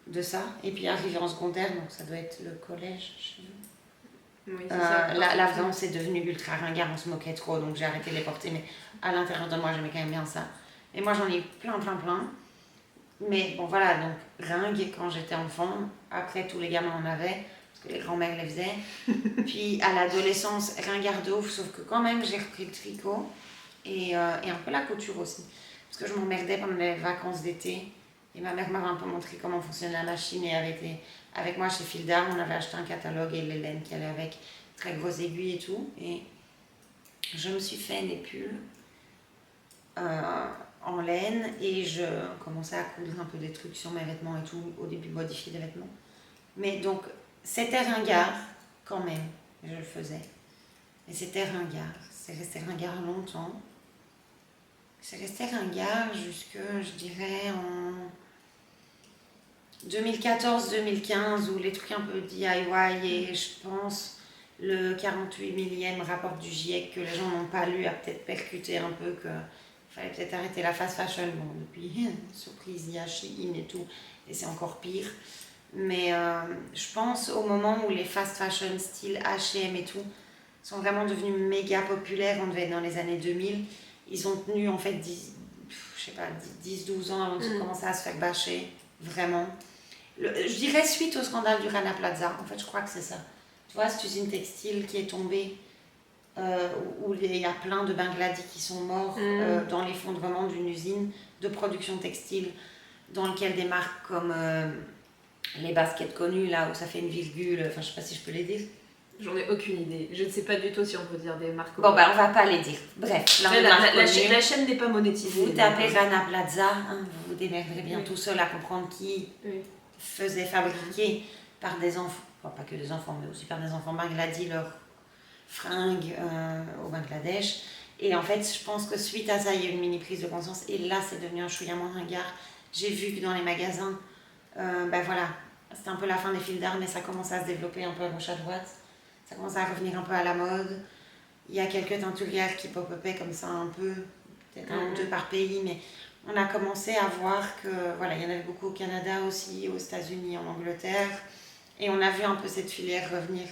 de ça. Et puis arrivé en secondaire, donc ça doit être le collège chez vous. Oui, la France est devenue ultra ringard, on se moquait trop, donc j'ai arrêté de les porter, mais à l'intérieur de moi, j'aimais quand même bien ça. Et moi, j'en ai eu plein. Mais bon, voilà, donc ringue quand j'étais enfant. Après, tous les gamins en avaient, parce que les grands-mères les faisaient. Puis à l'adolescence, ringard de ouf, sauf que quand même, j'ai repris le tricot. Et un peu la couture aussi. Parce que je m'emmerdais pendant les vacances d'été Et ma mère m'avait un peu montré comment fonctionne la machine et avait été avec moi chez Fil d'Art, on avait acheté un catalogue et les laines qui allaient avec, très grosses aiguilles et tout. Et je me suis fait des pulls en laine et je commençais à coudre un peu des trucs sur mes vêtements et tout, au début modifier des vêtements. Mais donc, c'était ringard quand même, je le faisais. Mais c'était ringard, c'est resté ringard longtemps. C'est resté ringard jusque, je dirais, en 2014-2015, où les trucs un peu DIY et je pense le 48 millième rapport du GIEC que les gens n'ont pas lu a peut-être percuté un peu que fallait peut-être arrêter la fast fashion. Bon, depuis, surprise, il y a Shein et tout, et c'est encore pire. Mais je pense au moment où les fast fashion style H&M et tout sont vraiment devenus méga populaires, on devait être dans les années 2000, ils ont tenu en fait 10-12 ans avant de commencer à se faire bâcher, vraiment. Je dirais suite au scandale du Rana Plaza, en fait je crois que c'est ça. Tu vois, cette usine textile qui est tombée, où il y a plein de Bangladis qui sont morts dans l'effondrement d'une usine de production textile, dans lequel des marques comme les baskets connues, là où ça fait une virgule, enfin je sais pas si je peux les dire. J'en ai aucune idée. Je ne sais pas du tout si on peut dire des marques. Bon, bah on va pas les dire. Bref, là, la chaîne n'est pas monétisée. Vous tapez Rana Plaza, hein, vous vous démerderez bien tout seul à comprendre qui faisait fabriquer par des enfants, enfin, pas que des enfants, mais aussi par des enfants Bangladis, leurs fringues au Bangladesh. Et en fait, je pense que suite à ça, il y a eu une mini prise de conscience. Et là, c'est devenu un chouïa moins ringard. J'ai vu que dans les magasins, ben voilà, c'était un peu la fin des fils d'art, mais ça commence à se développer un peu à gauche à droite. Ça commence à revenir un peu à la mode. Il y a quelques teinturières qui pop-upaient comme ça un peu, peut-être un ou deux par pays, mais on a commencé à voir que, voilà, il y en avait beaucoup au Canada aussi, aux États-Unis, en Angleterre. Et on a vu un peu cette filière revenir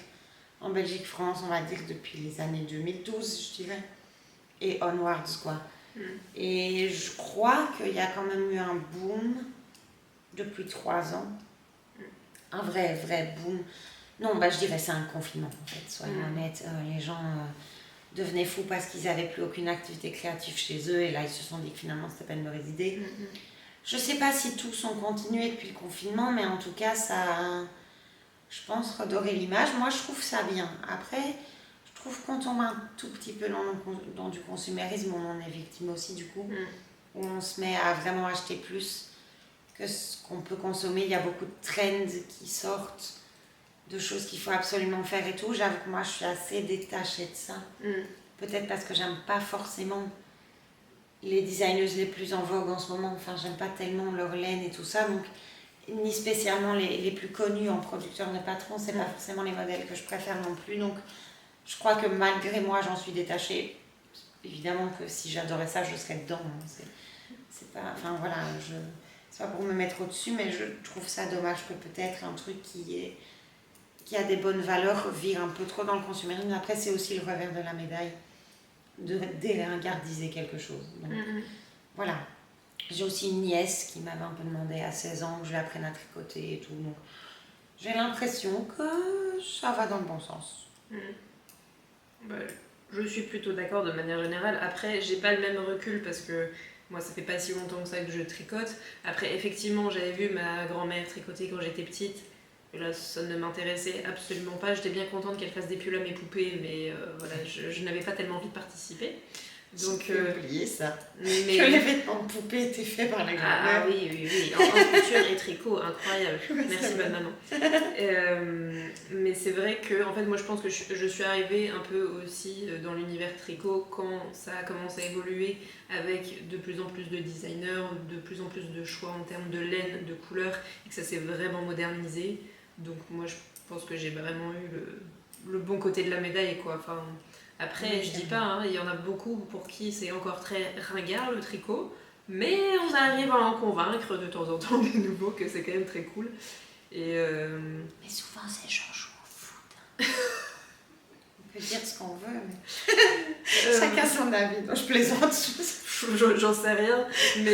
en Belgique, France, on va dire, depuis les années 2012, je dirais. Et onwards, quoi. Et je crois qu'il y a quand même eu un boom depuis 3 ans. Un vrai boom. Non, bah, je dirais c'est un confinement, en fait, soyons honnêtes. Les gens devenaient fous parce qu'ils n'avaient plus aucune activité créative chez eux et là, ils se sont dit que finalement, c'était pas une mauvaise idée. Je sais pas si tous ont continué depuis le confinement, mais en tout cas, ça a, je pense, redoré l'image. Moi, je trouve ça bien. Après, je trouve qu'on tombe un tout petit peu dans du consumérisme, où on est victime aussi, du coup, où on se met à vraiment acheter plus que ce qu'on peut consommer. Il y a beaucoup de trends qui sortent, de choses qu'il faut absolument faire et tout. J'avoue que moi, je suis assez détachée de ça. Peut-être parce que j'aime pas forcément les designeuses les plus en vogue en ce moment. Enfin, j'aime pas tellement leur laine et tout ça. Donc, ni spécialement les plus connus en producteurs de patrons. C'est pas forcément les modèles que je préfère non plus. Donc, je crois que malgré moi, j'en suis détachée. Évidemment que si j'adorais ça, je serais dedans. C'est pas... Enfin, voilà, c'est pas pour me mettre au-dessus, mais je trouve ça dommage que peut-être un truc qui a des bonnes valeurs vire un peu trop dans le consumérisme. Après, c'est aussi le revers de la médaille de déringardiser quelque chose. Donc, voilà. J'ai aussi une nièce qui m'avait un peu demandé à 16 ans que je l'apprenne à tricoter et tout. Donc, j'ai l'impression que ça va dans le bon sens. Bah, je suis plutôt d'accord de manière générale. Après, j'ai pas le même recul parce que moi, ça fait pas si longtemps que ça que je tricote. Après, effectivement, j'avais vu ma grand-mère tricoter quand j'étais petite. Et là, ça ne m'intéressait absolument pas. J'étais bien contente qu'elle fasse des pulls à mes poupées, mais voilà, je n'avais pas tellement envie de participer. Donc, j'ai oublié ça. Mais... Que les vêtements de poupées étaient faits par la grand-mère. Ah oui. En couture et tricot, incroyable. Merci, bonne maman. Mais c'est vrai que, en fait, moi, je pense que je suis arrivée un peu aussi dans l'univers tricot quand ça a commencé à évoluer avec de plus en plus de designers, de plus en plus de choix en termes de laine, de couleurs, et que ça s'est vraiment modernisé. Donc moi, je pense que j'ai vraiment eu le bon côté de la médaille, quoi. Enfin, après, je dis pas, hein, il y en a beaucoup pour qui c'est encore très ringard le tricot, mais on arrive à en convaincre de temps en temps des nouveaux que c'est quand même très cool. Et Mais souvent, ces gens jouent au foot. On peut dire ce qu'on veut, mais chacun son avis. Non, je plaisante. J'en sais rien, mais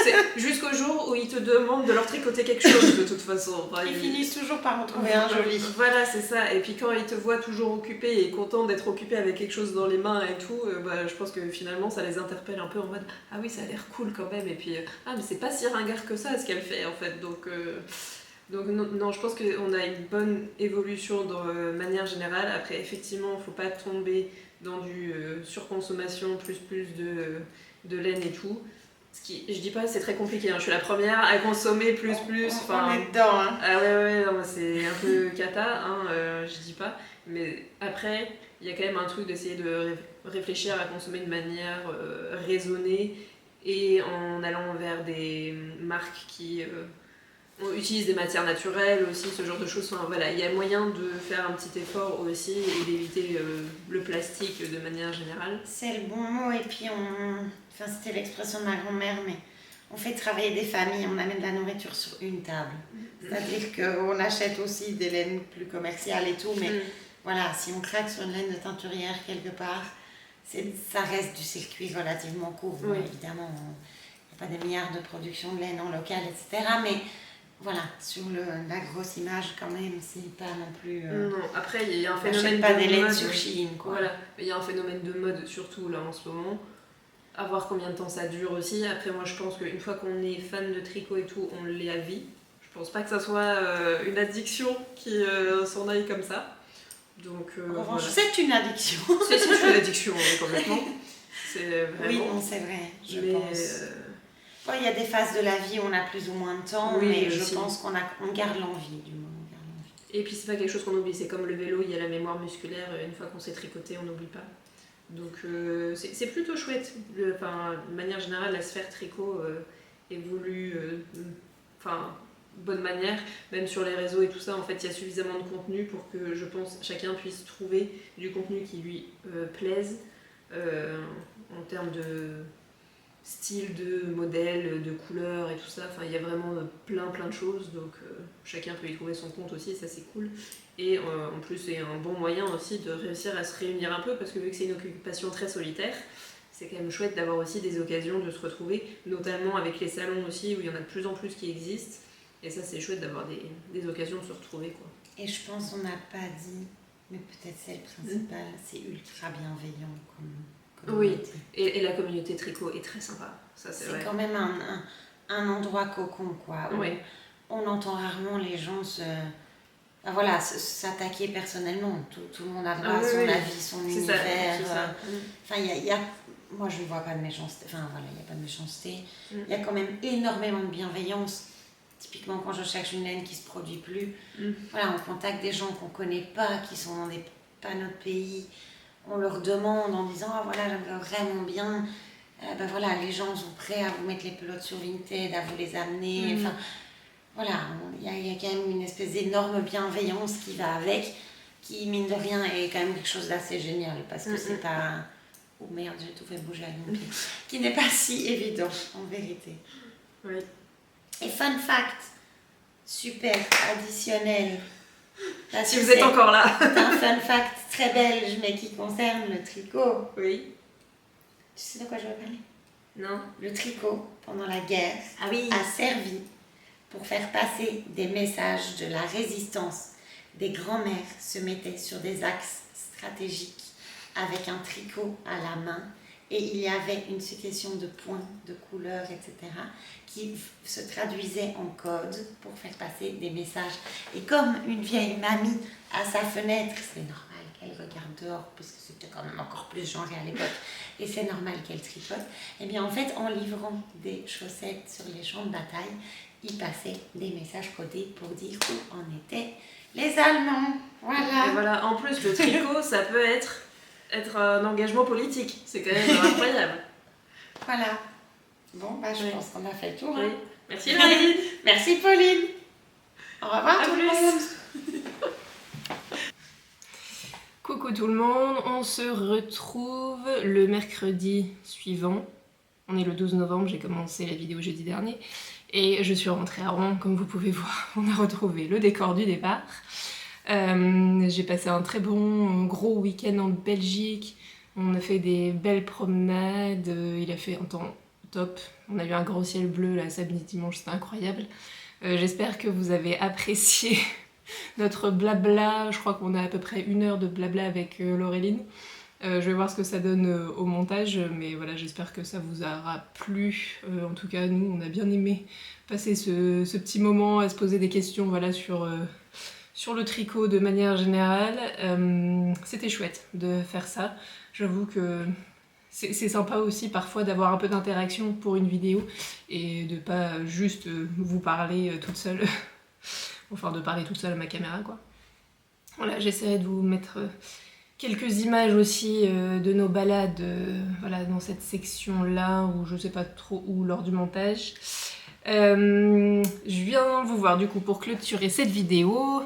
c'est jusqu'au jour où ils te demandent de leur tricoter quelque chose de toute façon. Enfin, Ils finissent toujours par en trouver un joli. Voilà, c'est ça. Et puis quand ils te voient toujours occupé et content d'être occupé avec quelque chose dans les mains et tout, je pense que finalement ça les interpelle un peu en mode ah oui, ça a l'air cool quand même. Et puis ah mais c'est pas si ringard que ça ce qu'elle fait en fait. Donc non, je pense qu'on a une bonne évolution de manière générale. Après effectivement, faut pas tomber dans du surconsommation plus de laine et tout. Ce qui, je dis pas c'est très compliqué, hein. Je suis la première à consommer plus. On est dedans. Hein. Ah ouais, non, c'est un peu cata, hein, je dis pas. Mais après, il y a quand même un truc d'essayer de réfléchir à consommer de manière raisonnée et en allant vers des marques qui utilisent des matières naturelles aussi, ce genre de choses. Enfin, voilà, il y a moyen de faire un petit effort aussi et d'éviter le plastique de manière générale. C'est le bon mot, et puis enfin, c'était l'expression de ma grand-mère, mais on fait travailler des familles, on amène de la nourriture sur une table. C'est-à-dire qu'on achète aussi des laines plus commerciales et tout, mais voilà, si on craque sur une laine de teinturière quelque part, ça reste du circuit relativement court. Bon, évidemment, il n'y a pas des milliards de production de laine en local, etc. Mais voilà, sur la grosse image quand même, c'est pas non plus... Non, après il y a un on phénomène pas de des laines mode. sur Shein, quoi. Voilà, il y a un phénomène de mode surtout là en ce moment. À voir combien de temps ça dure aussi. Après moi je pense qu'une fois qu'on est fan de tricot et tout, on l'est à vie. Je pense pas que ça soit une addiction qui s'en aille comme ça. Donc En revanche, voilà. c'est une addiction. C'est une addiction, oui, complètement. C'est vraiment... Oui, non, c'est vrai, je mais, pense. Bon, il y a des phases de la vie où on a plus ou moins de temps, oui, mais aussi. je pense qu'on garde l'envie du moment. On garde l'envie. Et puis c'est pas quelque chose qu'on oublie, c'est comme le vélo, il y a la mémoire musculaire, une fois qu'on s'est tricoté, on n'oublie pas. Donc c'est plutôt chouette. De manière générale, la sphère tricot évolue bonne manière, même sur les réseaux et tout ça. En fait, il y a suffisamment de contenu pour que je pense chacun puisse trouver du contenu qui lui plaise en termes de style, de modèle, de couleurs et tout ça. Enfin, il y a vraiment plein de choses, donc chacun peut y trouver son compte aussi, ça c'est cool. Et en plus, c'est un bon moyen aussi de réussir à se réunir un peu, parce que vu que c'est une occupation très solitaire, c'est quand même chouette d'avoir aussi des occasions de se retrouver, notamment avec les salons aussi, où il y en a de plus en plus qui existent. Et ça, c'est chouette d'avoir des occasions de se retrouver, quoi. Et je pense qu'on n'a pas dit, mais peut-être c'est le principal, c'est ultra bienveillant comme Oui, communauté. et la communauté tricot est très sympa, ça c'est vrai. C'est quand même un endroit cocon, quoi. Où Oui. on entend rarement les gens s'attaquer personnellement. Tout le monde a droit à son avis, son c'est univers. C'est ça. Enfin, il y a, moi, je ne vois pas de méchanceté. Enfin, voilà, il n'y a pas de méchanceté. Il y a quand même énormément de bienveillance. Typiquement, quand je cherche une laine qui ne se produit plus, voilà, on contacte des gens qu'on ne connaît pas, qui sont dans pas notre pays. On leur demande en disant « Ah voilà, j'aimerais vraiment bien. » Voilà, les gens sont prêts à vous mettre les pelotes sur Vinted, à vous les amener. Enfin, voilà, il y a quand même une espèce d'énorme bienveillance qui va avec, qui, mine de rien, est quand même quelque chose d'assez génial, parce que c'est pas... Oh merde, j'ai tout fait bouger avec mon pied. Qui n'est pas si évident, en vérité. Oui. Et fun fact, super, additionnel. Là, Si vous êtes encore là. C'est un fun fact très belge, mais qui concerne le tricot. Oui. Tu sais de quoi je veux parler? Non. Le tricot, pendant la guerre, Ah oui. a servi pour faire passer des messages de la résistance. Des grands-mères se mettaient sur des axes stratégiques avec un tricot à la main, et il y avait une succession de points, de couleurs, etc., qui se traduisaient en code pour faire passer des messages. Et comme une vieille mamie à sa fenêtre, c'est normal qu'elle regarde dehors, puisque c'était quand même encore plus genré à l'époque, et c'est normal qu'elle tricote, et bien en fait, en livrant des chaussettes sur les champs de bataille, il passait des messages codés pour dire où en étaient les Allemands. Voilà. Et voilà, en plus, le tricot, ça peut être un engagement politique. C'est quand même incroyable. Voilà. Bon, je pense qu'on a fait le tour. Hein. Oui. Merci Marie. Merci Pauline. Au revoir À tout le plus. monde. Coucou tout le monde, on se retrouve le mercredi suivant. On est le 12 novembre, j'ai commencé la vidéo jeudi dernier. Et je suis rentrée à Rouen, comme vous pouvez voir. On a retrouvé le décor du départ. J'ai passé un très bon gros week-end en Belgique. On a fait des belles promenades, il a fait un temps top. On a eu un gros ciel bleu là samedi dimanche, c'était incroyable. J'espère que vous avez apprécié notre blabla. Je crois qu'on a à peu près 1 heure de blabla avec Laureline. Je vais voir ce que ça donne au montage, mais voilà, j'espère que ça vous aura plu. En tout cas, nous, on a bien aimé passer ce petit moment à se poser des questions, voilà, sur le tricot de manière générale. C'était chouette de faire ça. J'avoue que c'est sympa aussi parfois d'avoir un peu d'interaction pour une vidéo et de pas juste vous parler toute seule. Enfin, de parler toute seule à ma caméra, quoi. Voilà, j'essaierai de vous mettre quelques images aussi de nos balades voilà, dans cette section-là, ou je sais pas trop où, lors du montage. Je viens vous voir du coup pour clôturer cette vidéo.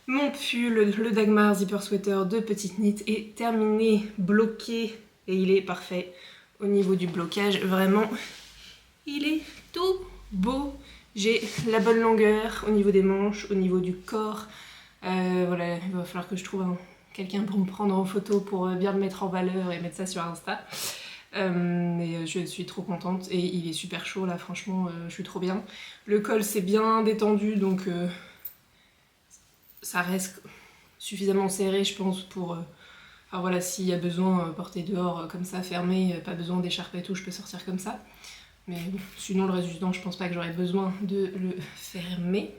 Mon pull, le Dagmar Zipper Sweater de Petite Knit est terminé, bloqué, et il est parfait au niveau du blocage. Vraiment, il est tout beau. J'ai la bonne longueur au niveau des manches, au niveau du corps. Voilà, il va falloir que je trouve quelqu'un pour me prendre en photo pour bien le mettre en valeur et mettre ça sur Insta. Mais je suis trop contente et il est super chaud là, franchement, je suis trop bien. Le col s'est bien détendu, donc ça reste suffisamment serré, je pense, pour... enfin voilà, s'il y a besoin, porter dehors comme ça, fermé, pas besoin d'écharpe et tout, je peux sortir comme ça. Mais bon, sinon le reste du temps, je pense pas que j'aurais besoin de le fermer.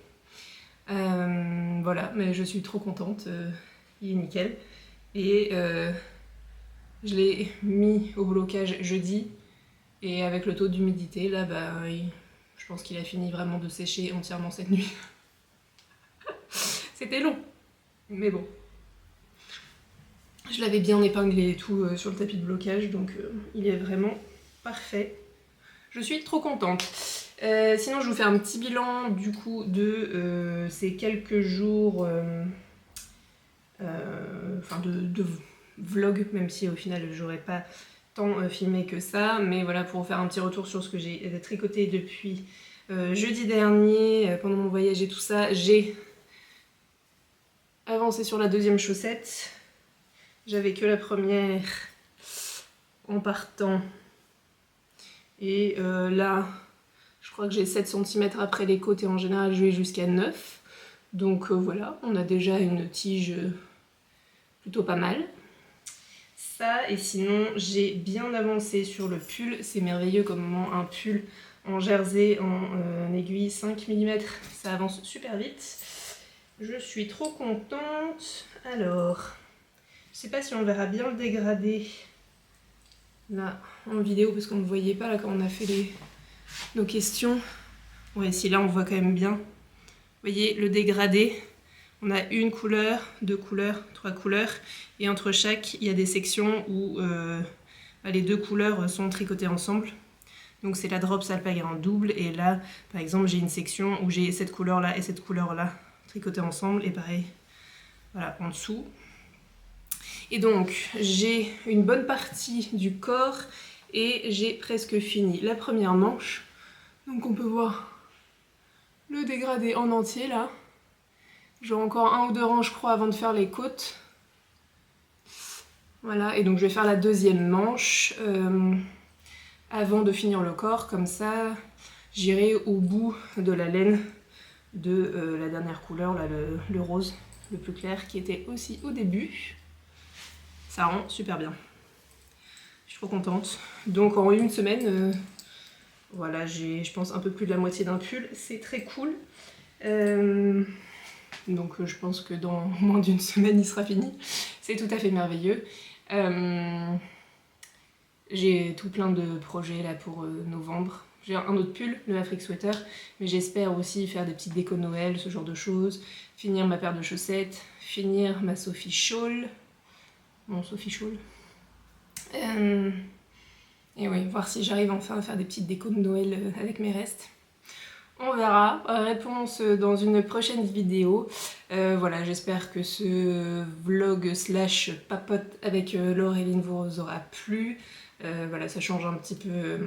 Voilà, mais je suis trop contente, il est nickel. Et je l'ai mis au blocage jeudi, et avec le taux d'humidité, là, bah, je pense qu'il a fini vraiment de sécher entièrement cette nuit. C'était long, mais bon. Je l'avais bien épinglé et tout sur le tapis de blocage, donc il est vraiment parfait. Je suis trop contente. Sinon, je vous fais un petit bilan du coup de ces quelques jours enfin de vlog, même si au final j'aurais pas tant filmé que ça, mais voilà, pour vous faire un petit retour sur ce que j'ai tricoté depuis jeudi dernier, pendant mon voyage et tout ça. J'ai avancé sur la deuxième chaussette. J'avais que la première en partant. Et là, je crois que j'ai 7 cm après les côtes et en général je vais jusqu'à 9. Donc voilà, on a déjà une tige plutôt pas mal. Ça, et sinon j'ai bien avancé sur le pull. C'est merveilleux comment un pull en jersey en aiguille 5 mm, ça avance super vite. Je suis trop contente. Alors, je sais pas si on verra bien le dégradé là en vidéo parce qu'on ne voyait pas là quand on a fait nos questions. Ouais, si là on voit quand même bien. Vous voyez le dégradé, on a une couleur, 2 couleurs, 3 couleurs, et entre chaque il y a des sections où les 2 couleurs sont tricotées ensemble. Donc c'est la Drops Alpaga en double, et là par exemple j'ai une section où j'ai cette couleur là et cette couleur là tricotées ensemble, et pareil voilà en dessous. Et donc j'ai une bonne partie du corps et j'ai presque fini la première manche. Donc on peut voir le dégradé en entier là. J'ai encore 1 ou 2 rangs je crois avant de faire les côtes. Voilà, et donc je vais faire la deuxième manche avant de finir le corps, comme ça j'irai au bout de la laine de la dernière couleur, là, le rose, le plus clair, qui était aussi au début. Ça rend super bien. Je suis trop contente. Donc en une semaine, voilà, j'ai je pense un peu plus de la moitié d'un pull. C'est très cool. Donc je pense que dans moins d'une semaine il sera fini. C'est tout à fait merveilleux. J'ai tout plein de projets là pour novembre. J'ai un autre pull, le Afrique Sweater, mais j'espère aussi faire des petites décos Noël, ce genre de choses. Finir ma paire de chaussettes, finir ma Sophie Shawl. Mon Sophie Shawl. Et oui, voir si j'arrive enfin à faire des petites décos de Noël avec mes restes. On verra. Réponse dans une prochaine vidéo. Voilà, j'espère que ce vlog slash papote avec Laureline vous aura plu. Voilà, ça change un petit peu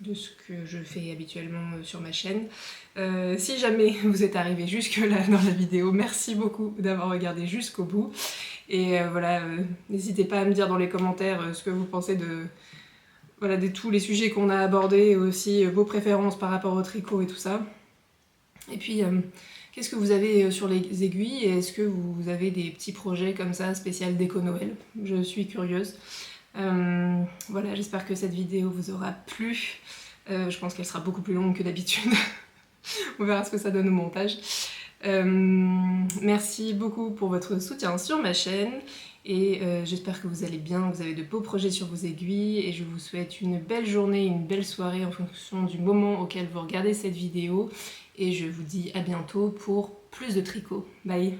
de ce que je fais habituellement sur ma chaîne. Si jamais vous êtes arrivé jusque là dans la vidéo, merci beaucoup d'avoir regardé jusqu'au bout. Et voilà, n'hésitez pas à me dire dans les commentaires ce que vous pensez de tous les sujets qu'on a abordés, et aussi vos préférences par rapport au tricot et tout ça. Et puis, qu'est-ce que vous avez sur les aiguilles, et est-ce que vous avez des petits projets comme ça, spécial déco Noël? Je suis curieuse. Voilà, j'espère que cette vidéo vous aura plu. Je pense qu'elle sera beaucoup plus longue que d'habitude. On verra ce que ça donne au montage. Merci beaucoup pour votre soutien sur ma chaîne. Et j'espère que vous allez bien, que vous avez de beaux projets sur vos aiguilles, et je vous souhaite une belle journée, une belle soirée en fonction du moment auquel vous regardez cette vidéo, et je vous dis à bientôt pour plus de tricot. Bye!